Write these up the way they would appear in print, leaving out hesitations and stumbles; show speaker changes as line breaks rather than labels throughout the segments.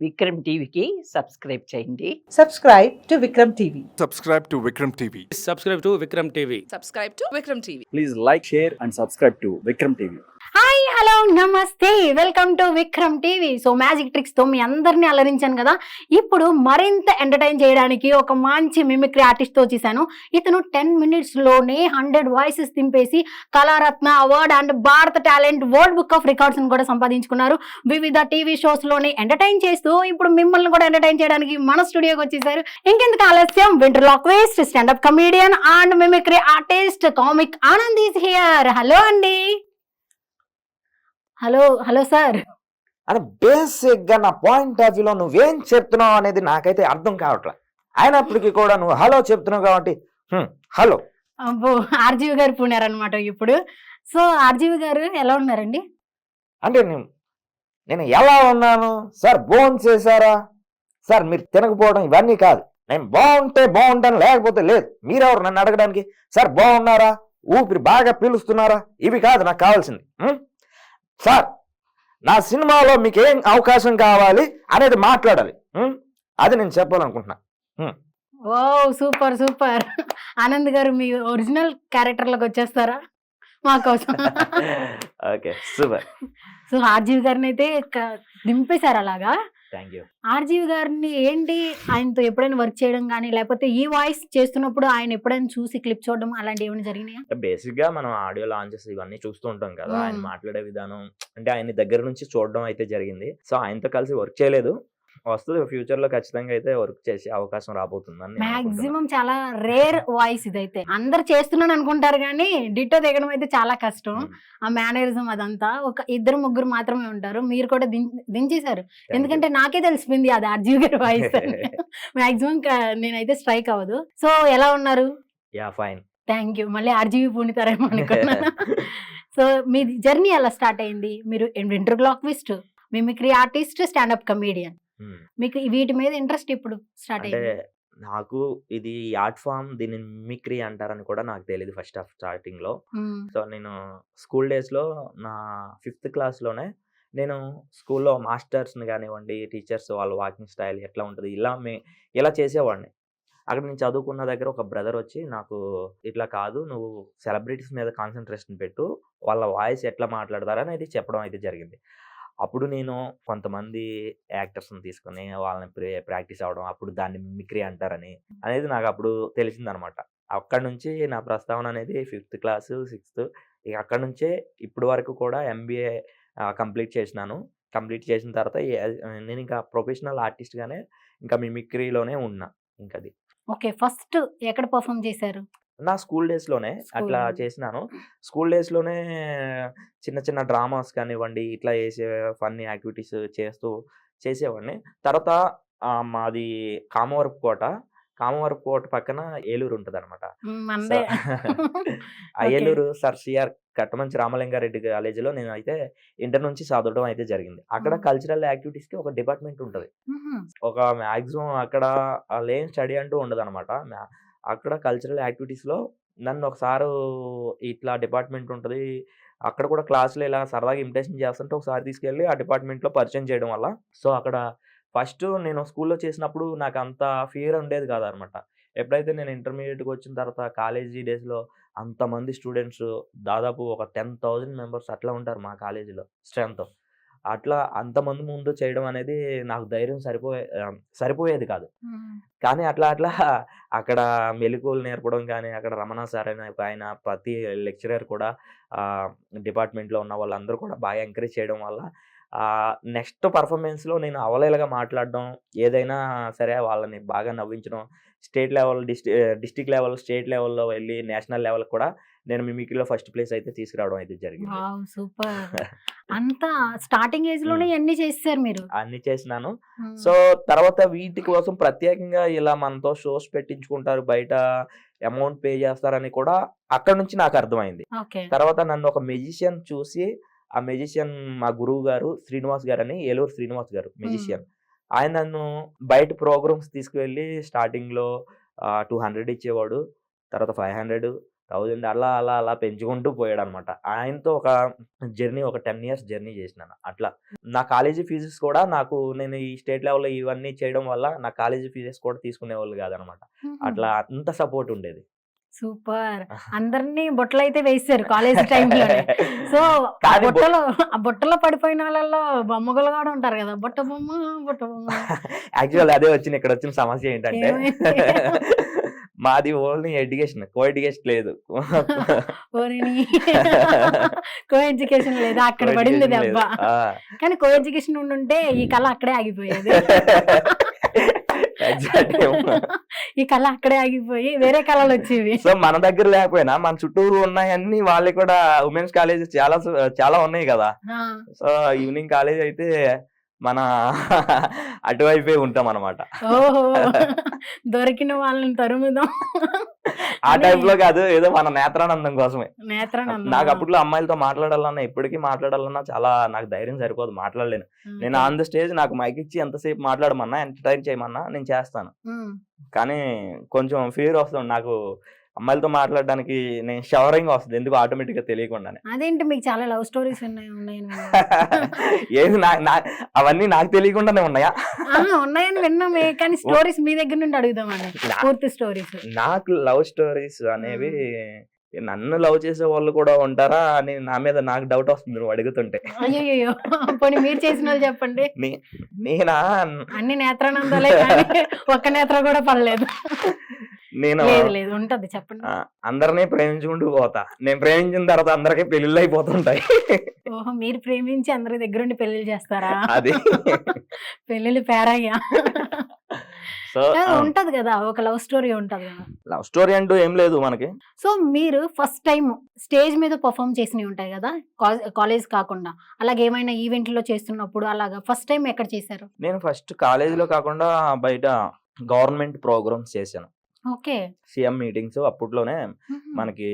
విక్రమ్ టీవీకి సబ్స్క్రైబ్ చేయండి.
Subscribe to Vikram TV.
Subscribe to Vikram TV.
Subscribe to Vikram TV.
Subscribe to Vikram TV.
Please like, share and subscribe to Vikram TV.
Hi hello నమస్తే, welcome to Vikram TV. So magic tricks తో మీ అందరినీ అలరించాను కదా. ఇప్పుడు మరింత entertain చేయడానికి ఒక మంచి మిమిక్రీ ఆర్టిస్ట్ తో చేశాను. ఇతను 10 minutes లోనే 100 వాయిసెస్ తింపేసి కళారత్న అవార్డ్ అండ్ భారత talent world book of records కూడా సంపాదించుకున్నారు. వివిధ టీవీ షోస్ లోనే ఎంటర్టైన్ చేస్తూ ఇప్పుడు మిమ్మల్ని కూడా ఎంటర్టైన్ చేయడానికి మన స్టూడియోకి వచ్చేసారు. ఇంకెందుకు ఆలస్యం, ventriloquist, standup comedian and mimicry artist comic Anand is here. Hello అండి. Hello sir.
అని బేసిక్ గా నా పాయింట్ ఆఫ్ వ్యూలో నువ్వేం చెప్తున్నావు అనేది నాకైతే అర్థం కావట్లే. అయినప్పటికీ కూడా నువ్వు హలో చెప్తున్నావు కాబట్టి హలో.
అబ్బో, ఆర్జీవి గారు పూనారనమాట ఇప్పుడు. సో ఆర్జీవి గారు ఎలా ఉన్నారండి?
అంటే నేను ఎలా ఉన్నాను సార్? భోజనం చేశారా సార్? మీరు తినకపోవడం ఇవన్నీ కాదు. నేను బాగుంటే బాగుంటాను, లేకపోతే లేదు. మీరెవరు నన్ను అడగడానికి? సార్ బాగున్నారా, ఊపిరి బాగా పీలుస్తున్నారా? ఇవి కాదు నాకు కావాల్సింది. సార్ నా సినిమాలో మీకు ఏం అవకాశం కావాలి అనేది మాట్లాడాలి. అది నేను చెప్పాలనుకుంటున్నా.
ఓ సూపర్ సూపర్. ఆనంద్ గారు మీ ఒరిజినల్ క్యారెక్టర్లోకి వచ్చేస్తారా మా కోసం?
Okay super.
సో ఆర్జీవి గారిని అయితే దింపేశారు అలాగా.
Thank you.
ఆర్జీవి గారిని ఏంటి, ఆయనతో ఎప్పుడైనా వర్క్ చేయడం కానీ లేకపోతే ఈ వాయిస్ చేస్తున్నప్పుడు ఆయన ఎప్పుడైనా చూసి క్లిప్ చూడడం అలాంటివి ఏమైనా జరిగినాయా?
బేసిక్ గా మనం ఆడియో లాంచెస్ ఇవన్నీ చూస్తూ ఉంటాం కదా. ఆయన మాట్లాడే విధానం అంటే ఆయన దగ్గర నుంచి చూడడం అయితే జరిగింది. సో ఆయనతో కలిసి వర్క్ చేయలేదు, వస్తుంది ఫ్యూచర్ లో ఖచ్చితంగా అయితే వర్క్ చేసే అవకాశం రాబోతుందని.
మాక్సిమం చాలా రేర్ వాయిస్ ఇదైతే. అందరు చేస్తున్నాను అనుకుంటారు కానీ డిటో దిగడం అయితే చాలా కష్టం. ఆ మేనరిజం అదంతా ఒక 2-3 మాత్రమే ఉంటారు. మీరు కూడా దించేశారు. ఎందుకంటే నాకే తెలిసిపోయింది అది ఆర్జీవి గారి వాయిస్. మాక్సిమం నేనైతే స్ట్రైక్ అవ్వదు. సో ఎలా ఉన్నారు?
Yeah fine.
Thank you. మళ్ళీ ఆర్జీవి పూనితారేమో అనుకున్నాను. సో మీ జర్నీ ఎలా స్టార్ట్ అయింది? మీరు వెంట్రలాక్విస్ట్, మిమిక్రీ ఆర్టిస్ట్, స్టాండప్ కమీడియన్. మీకు వీటి మీద ఇంట్రెస్ట్ ఇప్పుడు స్టార్ట్
అంటే
అయింది?
నాకు ఇది ఆర్ట్ ఫామ్, దీన్ని మిమిక్రీ అంటారని కూడా నాకు తెలియదు ఫస్ట్ ఆఫ్ స్టార్టింగ్ లో. సో నేను స్కూల్ డేస్ లో నా 5th క్లాస్ లోనే నేను స్కూల్లో మాస్టర్స్ని కానివ్వండి, టీచర్స్ వాళ్ళ వాకింగ్ స్టైల్ ఎట్లా ఉంటుంది ఇలా చేసేవాడిని. అక్కడ నేను చదువుకున్న దగ్గర ఒక బ్రదర్ వచ్చి నాకు ఇట్లా కాదు, నువ్వు సెలబ్రిటీస్ మీద కాన్సన్ట్రేషన్ పెట్టు, వాళ్ళ వాయిస్ ఎట్లా మాట్లాడతారని అయితే చెప్పడం అయితే జరిగింది. అప్పుడు నేను కొంతమంది యాక్టర్స్ని తీసుకుని వాళ్ళని ప్రాక్టీస్ అవ్వడం, అప్పుడు దాన్ని మిమిక్రీ అంటారని అనేది నాకు అప్పుడు తెలిసిందనమాట. అక్కడ నుంచి నా ప్రస్తావన అనేది 5th క్లాస్ 6th, ఇక అక్కడ నుంచే ఇప్పుడు వరకు కూడా MBA కంప్లీట్ చేసినాను. కంప్లీట్ చేసిన తర్వాత నేను ఇంకా ప్రొఫెషనల్ ఆర్టిస్ట్గానే ఇంకా మిమిక్రీలోనే ఉన్నా. ఇంకది
ఓకే. ఫస్ట్ ఎక్కడ పర్ఫామ్ చేశారు?
నా స్కూల్ డేస్లోనే అట్లా చేసినాను. స్కూల్ డేస్లోనే చిన్న చిన్న డ్రామాస్ కానివ్వండి, ఇట్లా చేసే ఫన్నీ యాక్టివిటీస్ చేసేవాడిని. తర్వాత మాది కామవరపు కోట పక్కన ఏలూరు ఉంటుంది అనమాట. ఆ ఏలూరు సర్ సిఆర్ కట్టమంచి రామలింగారెడ్డి కాలేజీలో నేను అయితే ఇంటర్ నుంచి చదవడం అయితే జరిగింది. అక్కడ కల్చరల్ యాక్టివిటీస్ కి ఒక డిపార్ట్మెంట్ ఉంటుంది. ఒక మ్యాక్సిమం అక్కడ లేని స్టడీ అంటూ ఉండదు అనమాట. అక్కడ కల్చరల్ యాక్టివిటీస్లో నన్ను ఒకసారి ఇట్లా డిపార్ట్మెంట్ ఉంటుంది, అక్కడ కూడా క్లాసులో ఇలా సరదాగా ఇమిటేషన్ చేస్తుంటే ఒకసారి తీసుకెళ్ళి ఆ డిపార్ట్మెంట్లో పరిచయం చేయడం వల్ల, సో అక్కడ ఫస్ట్ నేను స్కూల్లో చేసినప్పుడు నాకు అంత ఫియర్ ఉండేది కాదనమాట. ఎప్పుడైతే నేను ఇంటర్మీడియట్కి వచ్చిన తర్వాత కాలేజీ డేస్లో అంతమంది స్టూడెంట్స్, దాదాపు ఒక 10,000 మెంబర్స్ అట్లా ఉంటారు మా కాలేజీలో స్ట్రెంత్. అట్లా అంతమంది ముందు చేయడం అనేది నాకు ధైర్యం సరిపోయేది కాదు. కానీ అట్లా అక్కడ మెలకువలు నేర్పడం కానీ, అక్కడ రమణ సార్ అనే ఆయన ప్రతి లెక్చరర్ కూడా డిపార్ట్మెంట్లో ఉన్న వాళ్ళందరూ కూడా బాగా ఎంకరేజ్ చేయడం వల్ల నెక్స్ట్ పర్ఫార్మెన్స్లో నేను అవలేలుగా మాట్లాడడం, ఏదైనా సరే వాళ్ళని బాగా నవ్వించడం, state level, district level, state లెవెల్లో వెళ్ళి నేషనల్ లెవెల్ కూడా నేను మిమిక్రీలో ఫస్ట్ ప్లేస్ అయితే తీసుకురావడం అయితే జరిగింది.
సూపర్. అంతా స్టార్టింగ్ ఏజ్ లోనే అన్ని చేశారు మీరు?
అన్ని చేసినాను. సో తర్వాత వీటి కోసం ప్రత్యేకంగా ఇలా మనతో షోస్ పెట్టించుకుంటారు, బయట అమౌంట్ పే చేస్తారని కూడా అక్కడ నుంచి నాకు అర్థమైంది. తర్వాత నన్ను ఒక మెజిషియన్ చూసి, ఆ మెజిషియన్ మా గురువు గారు శ్రీనివాస్ గారు అని, ఏలూరు శ్రీనివాస్ గారు మెజిషియన్, ఆయన నన్ను బయట ప్రోగ్రామ్స్ తీసుకువెళ్ళి స్టార్టింగ్ లో 200 ఇచ్చేవాడు, తర్వాత 500, 1000 అలా అలా అలా పెంచుకుంటూ పోయాడు అనమాట. ఆయనతో ఒక జర్నీ, ఒక 10 ఇయర్స్ జర్నీ చేసినాను అట్లా. నా కాలేజీ ఫీజెస్ కూడా నేను ఈ స్టేట్ లెవెల్లో ఇవన్నీ చేయడం వల్ల నా కాలేజీ ఫీజెస్ కూడా తీసుకునేవాళ్ళు కాదనమాట. అట్లా అంత సపోర్ట్ ఉండేది.
సూపర్. అందరినీ బొట్టలు అయితే వేసారు కాలేజ్ టైంలోనే. సో
కానీ
ఆ బుట్టలో పడిపోయిన వాళ్ళలో బొమ్మగులు కూడా ఉంటారు కదా, బుట్ట బొమ్మ.
యాక్చువల్ అదే వచ్చింది. ఇక్కడ వచ్చిన సమస్య ఏంటంటే మాది ఓన్లీ ఎడ్యుకేషన్, కో ఎడ్యుకేషన్ లేదు.
కో ఎడ్యుకేషన్ లేదా, అక్కడ పడింది దెబ్బ. కానీ కో ఎడ్యుకేషన్ ఉండుంటే ఈ కళ అక్కడే ఆగిపోయేది. ఈ కళ అక్కడే ఆగిపోయి వేరే కళలు వచ్చేవి.
సో మన దగ్గర లేకపోయినా మన చుట్టూరు ఉన్నాయన్నీ వాళ్ళు కూడా ఉమెన్స్ కాలేజెస్ చాలా ఉన్నాయి కదా. సో ఈవినింగ్ కాలేజ్ అయితే మన అటువైపే ఉంటాం అనమాట.
ఓహో, దొరికిన వాళ్ళని తరుముదాం
ఆ టైప్ లో కాదు, ఏదో మన నేత్రానందం కోసమే.
నేత్రానందం.
నాకు అప్పట్లో అమ్మాయిలతో మాట్లాడాలన్నా, ఇప్పటికీ మాట్లాడాలన్నా చాలా నాకు ధైర్యం సరిపోదు, మాట్లాడలేను. నేను ఆన్ ద స్టేజ్ నాకు మైక్ ఇచ్చి ఎంతసేపు మాట్లాడమన్నా, ఎంటర్టైన్ చేయమన్నా నేను చేస్తాను. కానీ కొంచెం ఫియర్ వస్తుంది నాకు అమ్మాయిలతో మాట్లాడడానికి. నేను షవరింగ్ వస్తుంది ఎందుకు ఆటోమేటిక్ గా తెలియకుండానే.
అదేంటి మీకు చాలా లవ్ స్టోరీస్ ఉన్నాయని
ఏది అవన్నీ నాకు తెలియకుండానే ఉన్నాయా?
ఉన్నాయని విన్నామే, కానీ స్టోరీస్ మీ దగ్గర నుండి అడుగుదామని, పూర్తి స్టోరీస్.
నాకు లవ్ స్టోరీస్ అనేవి, నన్ను లవ్ చేసే వాళ్ళు కూడా ఉంటారా అని నా మీద నాకు డౌట్ వస్తుంది నువ్వు అడుగుతుంటే.
అయ్యో, పోనీ మీరు చేసిన వాళ్ళు చెప్పండి.
నేనా?
అన్ని నేత్రానందాలే కానీ ఒక్క నేత్ర కూడా పడలేదు.
నేను
లేదు ఉంటది, చెప్పండి.
అందరినీ ప్రేమించుకుంటూ పోతా. నేను ప్రేమించిన తర్వాత అందరికీ పెళ్లిళ్ళు అయిపోతుంటాయి.
ఓహో, మీరు ప్రేమించి అందరి దగ్గర ఉండి పెళ్లిళ్ళు చేస్తారా?
అది
పెళ్లిళ్ళు పేరయ్యా.
సో
ఉంటది కదా, ఒక లవ్ స్టోరీ ఉంటది కదా.
లవ్ స్టోరీ అంటూ ఏం లేదు మనకి.
సో మీరు ఫస్ట్ టైం స్టేజ్ మీద పర్ఫామ్ చేసినవి ఉంటాయి కదా, కాలేజ్ కాకుండా, అలాగే ఏమైనా ఈవెంట్ లో చేస్తున్నప్పుడు అలాగా ఫస్ట్ టైం ఎక్కడ చేశారు?
నేను ఫస్ట్ కాలేజీలో కాకుండా బయట గవర్నమెంట్ ప్రోగ్రామ్స్ చేశాను.
ఓకే.
సీఎం మీటింగ్స్ అప్పట్లోనే మనకి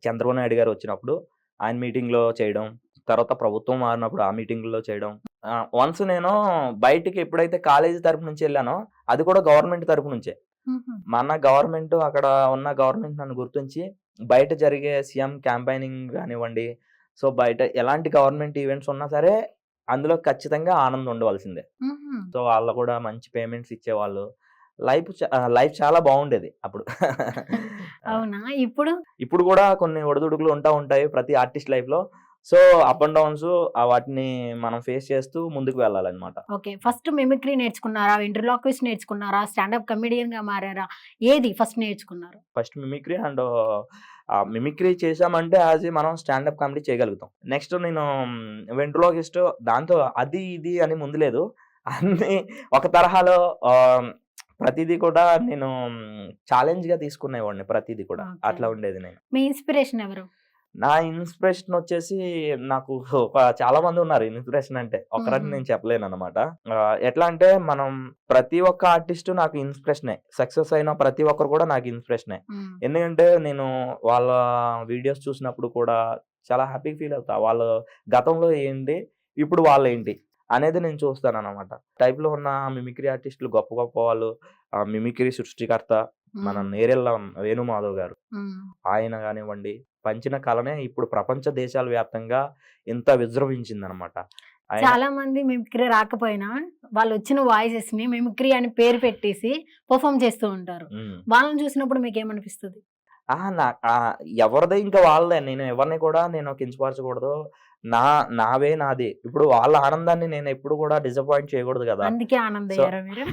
చంద్రబాబు నాయుడు గారు వచ్చినప్పుడు ఆయన మీటింగ్ లో చేయడం, తర్వాత ప్రభుత్వం మారినప్పుడు ఆ మీటింగ్ లో చేయడం. వన్స్ నేను బయటికి ఎప్పుడైతే కాలేజీ తరపు నుంచి వెళ్ళానో అది కూడా గవర్నమెంట్ తరపు నుంచే. మన గవర్నమెంట్, అక్కడ ఉన్న గవర్నమెంట్ నన్ను గుర్తించి బయట జరిగే సీఎం క్యాంపెయినింగ్ కానివ్వండి, సో బయట ఎలాంటి గవర్నమెంట్ ఈవెంట్స్ ఉన్నా సరే అందులో ఖచ్చితంగా ఆనందం ఉండవలసిందే. సో వాళ్ళు కూడా మంచి పేమెంట్స్ ఇచ్చేవాళ్ళు. లైఫ్ చాలా బాగుండేది అప్పుడు.
అవునా?
ఇప్పుడు కూడా కొన్ని ఒడిదుడుకులు ఉంటాయి ప్రతి ఆర్టిస్ట్ లైఫ్ లో. సో అప్ అండ్ డౌన్స్ వాటిని మనం ఫేస్ చేస్తూ ముందుకు వెళ్ళాలన్నమాట.
ఓకే. ఫస్ట్ మిమిక్రీ నేర్చుకున్నారా, వెంట్రిలాక్విస్ట్ నేర్చుకున్నారా, స్టాండప్ కమెడియన్ గా మారారా, ఏది ఫస్ట్ నేర్చుకున్నారు?
First mimicry. అండ్ మిమిక్రీ చేసామంటే అది మనం స్టాండప్ కామెడీ చేయగలుగుతాం. నెక్స్ట్ నేను వెంట్రిలాక్విస్ట్, దాంతో అది ఇది అని ముందు లేదు, అన్ని ఒక తరహాలో. ప్రతిదీ కూడా నేను ఛాలెంజ్ గా తీసుకునేవాడిని, ప్రతిదీ కూడా అట్లా ఉండేది. నేను
మీ ఇన్స్పిరేషన్ ఎవరు?
నా ఇన్స్పిరేషన్ వచ్చేసి నాకు చాలా మంది ఉన్నారు. ఇన్స్పిరేషన్ అంటే ఒకరని నేను చెప్పలేను అనమాట. ఎట్లా అంటే మనం ప్రతి ఒక్క ఆర్టిస్ట్ నాకు ఇన్స్పిరేషనే, సక్సెస్ అయిన ప్రతి ఒక్కరు కూడా నాకు ఇన్స్పిరేషనే. ఎందుకంటే నేను వాళ్ళ వీడియోస్ చూసినప్పుడు కూడా చాలా హ్యాపీ ఫీల్ అవుతా. వాళ్ళ గతంలో ఏంటి, ఇప్పుడు వాళ్ళు ఏంటి అనేది నేను చూస్తాను అనమాట. టైప్ లో ఉన్న మిమిక్రీ ఆర్టిస్టులు గొప్ప గొప్ప వాళ్ళు. మిమిక్రీ సృష్టికర్త మన నేరెళ్ళ వేణుమాధవ్ గారు, ఆయన కానివ్వండి, పంచిన కళనే ఇప్పుడు ప్రపంచ దేశాల వ్యాప్తంగా ఇంత విజృంభించింది అనమాట.
చాలా మంది మిమిక్రీ రాకపోయినా వాళ్ళు వచ్చిన వాయిసెస్ ని మిమిక్రీ అని పేరు పెట్టేసి పర్ఫామ్ చేస్తూ ఉంటారు. వాళ్ళని చూసినప్పుడు మీకు ఏమనిపిస్తుంది?
ఎవరిదే ఇంకా వాళ్ళదే. నేను ఎవరిని కూడా నేను కించపరచకూడదు. నావే నాది. ఇప్పుడు వాళ్ళ ఆనందాన్ని నేను ఎప్పుడు కూడా డిసప్పాయింట్ చేయకూడదు కదా.
అందుకే ఆనందయ్యారా మీరు?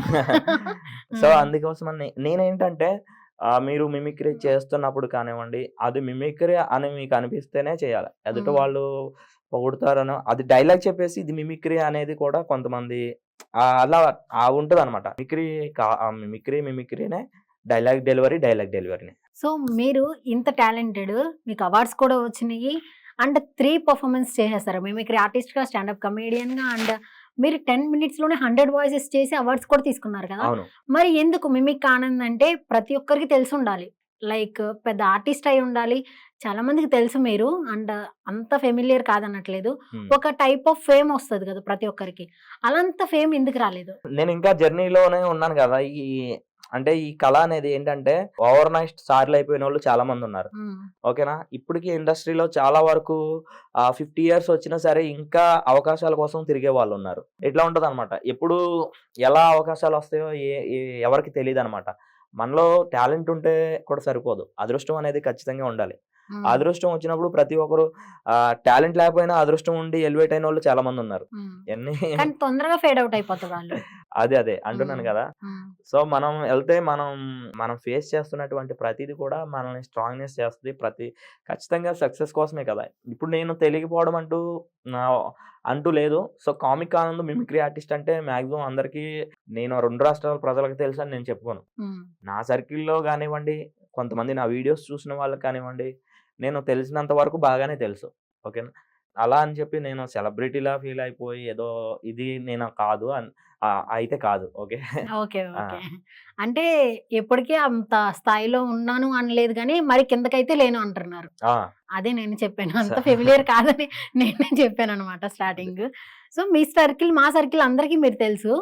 సో అందుకోసం నేనేంటంటే మీరు మిమిక్రీ చేస్తున్నప్పుడు కానివ్వండి, అది మిమిక్రీ అని మీకు అనిపిస్తేనే చేయాలి. ఎదుటి వాళ్ళు పొగుడుతారనో, అది డైలాగ్ చెప్పేసి ఇది మిమిక్రీ అనేది కూడా కొంతమంది అలా ఉంటది అనమాట. మిమిక్రీనే డైలాగ్ డెలివరీనే.
సో మీరు ఇంత టాలెంటెడ్, మీకు అవార్డ్స్ కూడా వచ్చినాయి, అండ్ 3 పర్ఫార్మెన్స్ చేసేస్తారు మిమిక్రీ ఆర్టిస్ట్ గా, స్టాండప్ కమెడియన్ గా, అండ్ మీరు 10 minutes లోనే 100 వాయిసెస్ చేసి అవార్డ్స్ కూడా తీసుకున్నారు కదా. మరి ఎందుకు మిమిక్ ఆనంద్ అంటే ప్రతి ఒక్కరికి తెలిసి ఉండాలి, లైక్ పెద్ద ఆర్టిస్ట్ అయి ఉండాలి, చాలా మందికి తెలుసు మీరు, అండ్ అంత ఫెమిలియర్ కాదనట్లేదు, ఒక టైప్ ఆఫ్ ఫేమ్ వస్తుంది కదా ప్రతి ఒక్కరికి, అలాంత ఫేమ్ ఎందుకు రాలేదు?
నేను ఇంకా జర్నీలోనే ఉన్నాను కదా. అంటే ఈ కళ అనేది ఏంటంటే ఓవర్ నైట్ స్టార్లు అయిపోయిన వాళ్ళు చాలా మంది ఉన్నారు. ఓకేనా? ఇప్పటికి ఇండస్ట్రీలో చాలా వరకు 50 ఇయర్స్ వచ్చినా సరే ఇంకా అవకాశాల కోసం తిరిగే వాళ్ళు ఉన్నారు. ఇట్లా ఉంటది అనమాట. ఎప్పుడు ఎలా అవకాశాలు వస్తాయో ఎవరికి తెలియదు అనమాట. మనలో టాలెంట్ ఉంటే కూడా సరిపోదు, అదృష్టం అనేది ఖచ్చితంగా ఉండాలి. అదృష్టం వచ్చినప్పుడు ప్రతి ఒక్కరు టాలెంట్ లేకపోయినా అదృష్టం ఉండి ఎలివేట్ అయిన వాళ్ళు చాలా మంది ఉన్నారు. ఎన్ని
కానీ తొందరగా ఫేడ్ అవుట్ అయిపోతారు వాళ్ళు.
అదే అంటున్నాను కదా. సో మనం వెళ్తే మనం ఫేస్ చేస్తున్నటువంటి ప్రతిది కూడా మనల్ని స్ట్రాంగ్నెస్ చేస్తుంది. ఖచ్చితంగా సక్సెస్ కోసమే కదా. ఇప్పుడు నేను తెలియకపోవడం అంటూ లేదు. So comic Anand mimicry artist అంటే మాక్సిమం అందరికీ నేను 2 రాష్ట్రాల ప్రజలకు తెలుసు అని నేను చెప్పుకోను. నా సర్కిల్లో కానివ్వండి, కొంతమంది నా వీడియోస్ చూసిన వాళ్ళకి కానివ్వండి, నేను తెలిసినంత వరకు బాగానే తెలుసు. ఓకేనా? అలా అని చెప్పి నేను సెలబ్రిటీలా ఫీల్ అయిపోయి ఏదో ఇది నేను కాదు అయితే కాదు. ఓకే.
ఓకే. అంటే ఎప్పటికీ అంత స్థాయిలో ఉన్నాను అనలేదు గానీ, మరి కిందకైతే లేను అంటున్నారు. అదే నేను చెప్పాను. అంత ఫెమిలియర్ కాదని నేనే చెప్పాననమాట స్టార్టింగ్. సో మీ సర్కిల్, మా సర్కిల్ అందరికీ మీరు తెలుసు.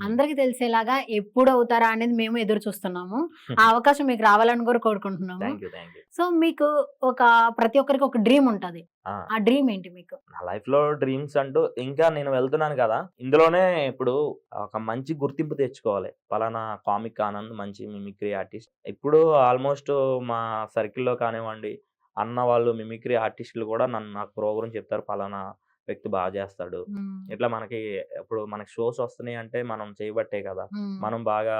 అందరికీ తెలిసేలాగా ఎప్పుడు అవుతారా అనేది మేము ఎదురు చూస్తున్నాము. ఆ అవకాశం మీకు రావాలని కూడా కోరుకుంటున్నాము.
Thank you.
సో మీకు ప్రతి ఒక్కరికి ఒక డ్రీమ్ ఉంటది. ఆ డ్రీమ్ ఏంటి మీకు?
నా లైఫ్ లో డ్రీమ్స్ అంటూ ఇంకా నేను వెళ్తున్నాను కదా, ఇందులోనే ఇప్పుడు ఒక మంచి గుర్తింపు తెచ్చుకోవాలి. పలానా కామిక్ ఆనంద్ మంచి మిమిక్రీ ఆర్టిస్ట్. ఇప్పుడు ఆల్మోస్ట్ మా సర్కిల్లో కానివ్వండి, అన్న వాళ్ళు మిమిక్రీ ఆర్టిస్టులు కూడా నాకు ప్రోగ్రామ్ చెప్తారు, పలానా వ్యక్తి బాగా చేస్తాడు. ఇట్లా ఇప్పుడు మనకి షోస్ వస్తున్నాయి అంటే మనం చేయబట్టే కదా. మనం బాగా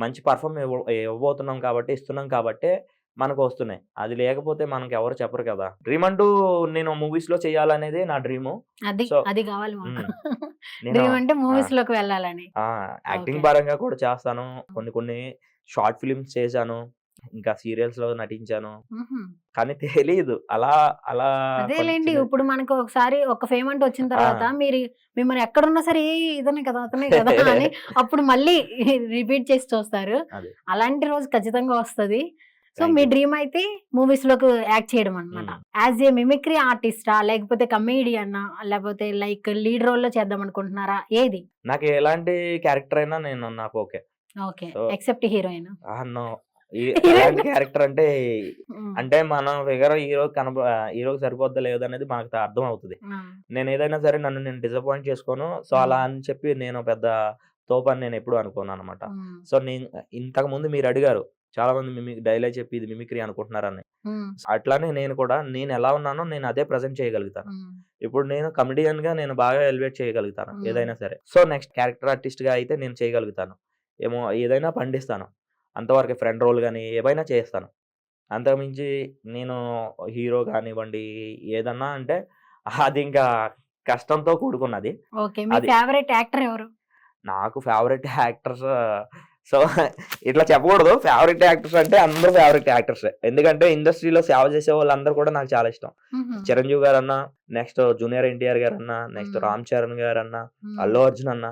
మంచి పర్ఫార్మ్ ఇవ్వబోతున్నాం కాబట్టి, ఇస్తున్నాం కాబట్టే మనకు వస్తున్నాయి. అది లేకపోతే మనకి ఎవరు చెప్పరు కదా. డ్రీమ్ అంటూ నేను మూవీస్ లో చేయాలనేది నా డ్రీము.
అది కావాలి మాకు. డ్రీమ్ అంటే మూవీస్ లోకి వెళ్ళాలని.
యాక్టింగ్ పరంగా కూడా చేస్తాను. కొన్ని షార్ట్ ఫిలిమ్స్ చేశాను, ఇంకా సీరియల్స్ లో నటించాను. కానీ తెలియదు అలా
అదేలేండి. ఇప్పుడు మనకు ఒకసారి ఒక ఫేమ్ అంటూ వచ్చిన తర్వాత మిమ్మల్ని ఎక్కడున్నా సరే ఇదనే కదా అతనే కదా అని అప్పుడు మళ్ళీ రిపీట్ చేసి చూస్తారు. అలాంటి రోజు ఖచ్చితంగా వస్తది. సో మీ డ్రీమ్ అయితే మూవీస్ లోకి యాక్ట్ చేయడం అనమాట. యాజ్ ఏ మిమిక్రీ ఆర్టిస్టా, లేకపోతే కమేడియన్నా, లేకపోతే లైక్ లీడ్ రోల్ లో చేద్దాం అనుకుంటున్నారా? ఏది?
నాకు ఎలాంటి క్యారెక్టర్ అయినా నాకు ఓకే.
Except heroine.
ఎలాంటి క్యారెక్టర్ అంటే మన ఫిగర్ హీరోకి సరిపోద్దా లేదు అనేది మనకు అర్థం అవుతుంది. నేను ఏదైనా సరే నేను డిసప్పాయింట్ చేసుకోను. సో అలా అని చెప్పి నేను పెద్ద తోపని నేను ఎప్పుడు అనుకోను అనమాట. సో నేను ఇంతకు ముందు మీరు అడిగారు, చాలా మంది డైలాగ్ చెప్పి ఇది మిమిక్రీ అనుకుంటున్నారని. అట్లానే నేను ఎలా ఉన్నానో నేను అదే ప్రజెంట్ చేయగలుగుతాను. ఇప్పుడు నేను కమెడియన్ గా నేను బాగా ఎలివేట్ చేయగలుగుతాను ఏదైనా సరే. సో నెక్స్ట్ క్యారెక్టర్ ఆర్టిస్ట్ గా అయితే నేను చేయగలుగుతాను, ఏదైనా పండిస్తాను. అంతవరకు ఫ్రెండ్ రోల్ కానీ ఏవైనా చేస్తాను. అంతకుమించి నేను హీరో కానివ్వండి ఏదన్నా అంటే అది ఇంకా కష్టంతో కూడుకున్నది.
ఫేవరెట్ యాక్టర్ ఎవరు?
నాకు ఫేవరెట్ యాక్టర్స్ సో ఇట్లా చెప్పకూడదు. ఫేవరెట్ యాక్టర్స్ అంటే అందరూ ఫేవరెట్ యాక్టర్స్. ఎందుకంటే ఇండస్ట్రీలో సేవ చేసే వాళ్ళందరూ కూడా నాకు చాలా ఇష్టం. చిరంజీవి గారు అన్న, నెక్స్ట్ జూనియర్ ఎన్టీఆర్ గారు అన్న, నెక్స్ట్ రామ్ చరణ్ గారు అన్న, అల్లు అర్జున్ అన్న,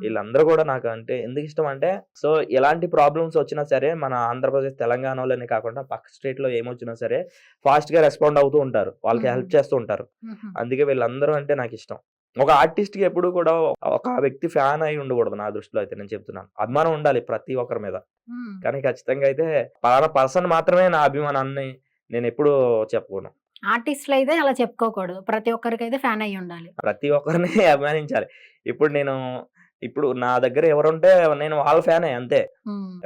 వీళ్ళందరూ కూడా నాకు అంటే ఎందుకు ఇష్టం అంటే, సో ఎలాంటి ప్రాబ్లమ్స్ వచ్చినా సరే మన ఆంధ్రప్రదేశ్ తెలంగాణలోనే కాకుండా పక్క స్టేట్ లో ఏమొచ్చినా సరే ఫాస్ట్ గా రెస్పాండ్ అవుతూ ఉంటారు, వాళ్ళకి హెల్ప్ చేస్తూ ఉంటారు. అందుకే వీళ్ళందరూ అంటే నాకు ఇష్టం. ఒక ఆర్టిస్ట్ కి ఎప్పుడు కూడా ఒక వ్యక్తి ఫ్యాన్ అయి ఉండకూడదు నా దృష్టిలో అయితే. నేను చెప్తున్నాను, అభిమానం ఉండాలి ప్రతి ఒక్కరి మీద. కానీ ఖచ్చితంగా అయితే పలానా పర్సన్ మాత్రమే నా అభిమానాన్ని నేను ఎప్పుడు చెప్పుకోను.
ఆర్టిస్టులు అయితే అలా చెప్పుకోకూడదు, ప్రతి ఒక్కరికి అయితే ఫ్యాన్ అయి ఉండాలి,
ప్రతి ఒక్కరిని అభిమానించాలి. ఇప్పుడు నా దగ్గర ఎవరుంటే నేను వాళ్ళ ఫ్యానే అంతే.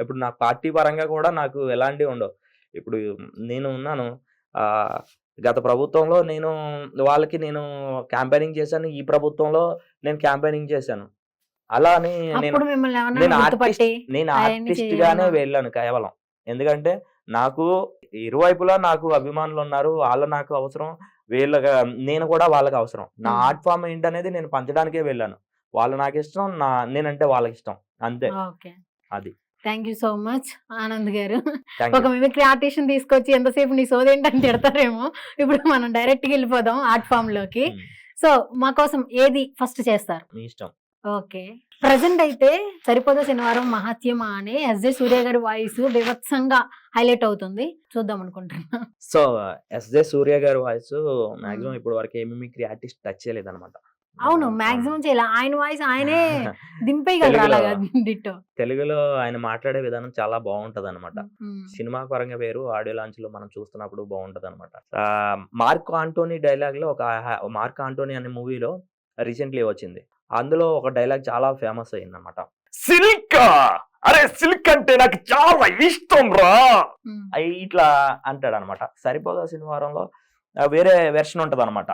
ఇప్పుడు నా పార్టీ పరంగా కూడా నాకు ఎలాంటివి ఉండవు. ఇప్పుడు నేను ఉన్నాను, గత ప్రభుత్వంలో వాళ్ళకి నేను క్యాంపెయినింగ్ చేశాను, ఈ ప్రభుత్వంలో నేను క్యాంపెయినింగ్ చేశాను. అలా అని నేను ఆర్టిస్ట్ గానే వెళ్ళాను కేవలం. ఎందుకంటే నాకు ఇరువైపులా నాకు అభిమానులు ఉన్నారు, వాళ్ళు నాకు అవసరం, నేను కూడా వాళ్ళకి అవసరం. నా ఆర్ట్ ఫామ్ ఏంటనేది నేను పంచడానికే వెళ్ళాను. వాళ్ళు నాకు ఇష్టం, నేనంటే వాళ్ళకి ఇష్టం, అంతే. అది.
Thank you so much Anand గారు. ఒక మిమిక్రీ ఆర్టిస్ట్ తీసుకొచ్చి ఎంతసేపు నీ సోదేంటని తిడతారేమో. ఇప్పుడు మనం డైరెక్ట్ గా వెళ్ళిపోదాం ఆర్ట్ ఫామ్ లోకి. సో మా కోసం ఏది ఫస్ట్ చేస్తారు?
మీ ఇష్టం.
ఓకే. ప్రజెంట్ అయితే సరిపోదా శనివారం మహాత్యమా అనే ఎస్జే సూర్య గారి వాయిస్ వివత్సంగా హైలైట్ అవుతుంది, చూద్దాం అనుకుంటున్నా.
సో ఎస్జే సూర్య గారి వాయిస్ మాక్సిమం ఇప్పుడు వరకు ఏ మిమిక్రీ ఆర్టిస్ట్ టచ్ చేయలేదు అనమాట.
అవును మాక్సిమం చేయాలి, ఆయన వాయిస్ ఆయనే దింపేయగలరు అలాగా డిట్టో.
తెలుగులో ఆయన మాట్లాడే విధానం చాలా బాగుంటది అనమాట. సినిమా పరంగా వేరు, ఆడియో లాంచ్ లో మనం చూస్తున్నప్పుడు బాగుంటది అనమాట. మార్క్ ఆంటోనీ డైలాగ్ లో మార్క్ ఆంటోనీ అనే మూవీలో రీసెంట్లీ వచ్చింది. అందులో ఒక డైలాగ్ చాలా ఫేమస్ అయింది అనమాట. సిల్క్, అరే సిల్క్ అంటే నాకు చాలా ఇష్టం రా, ఇట్లా అంటాడు అనమాట. సరిపోదా శనివారంలో వేరే వెర్షన్ ఉంటది అనమాట.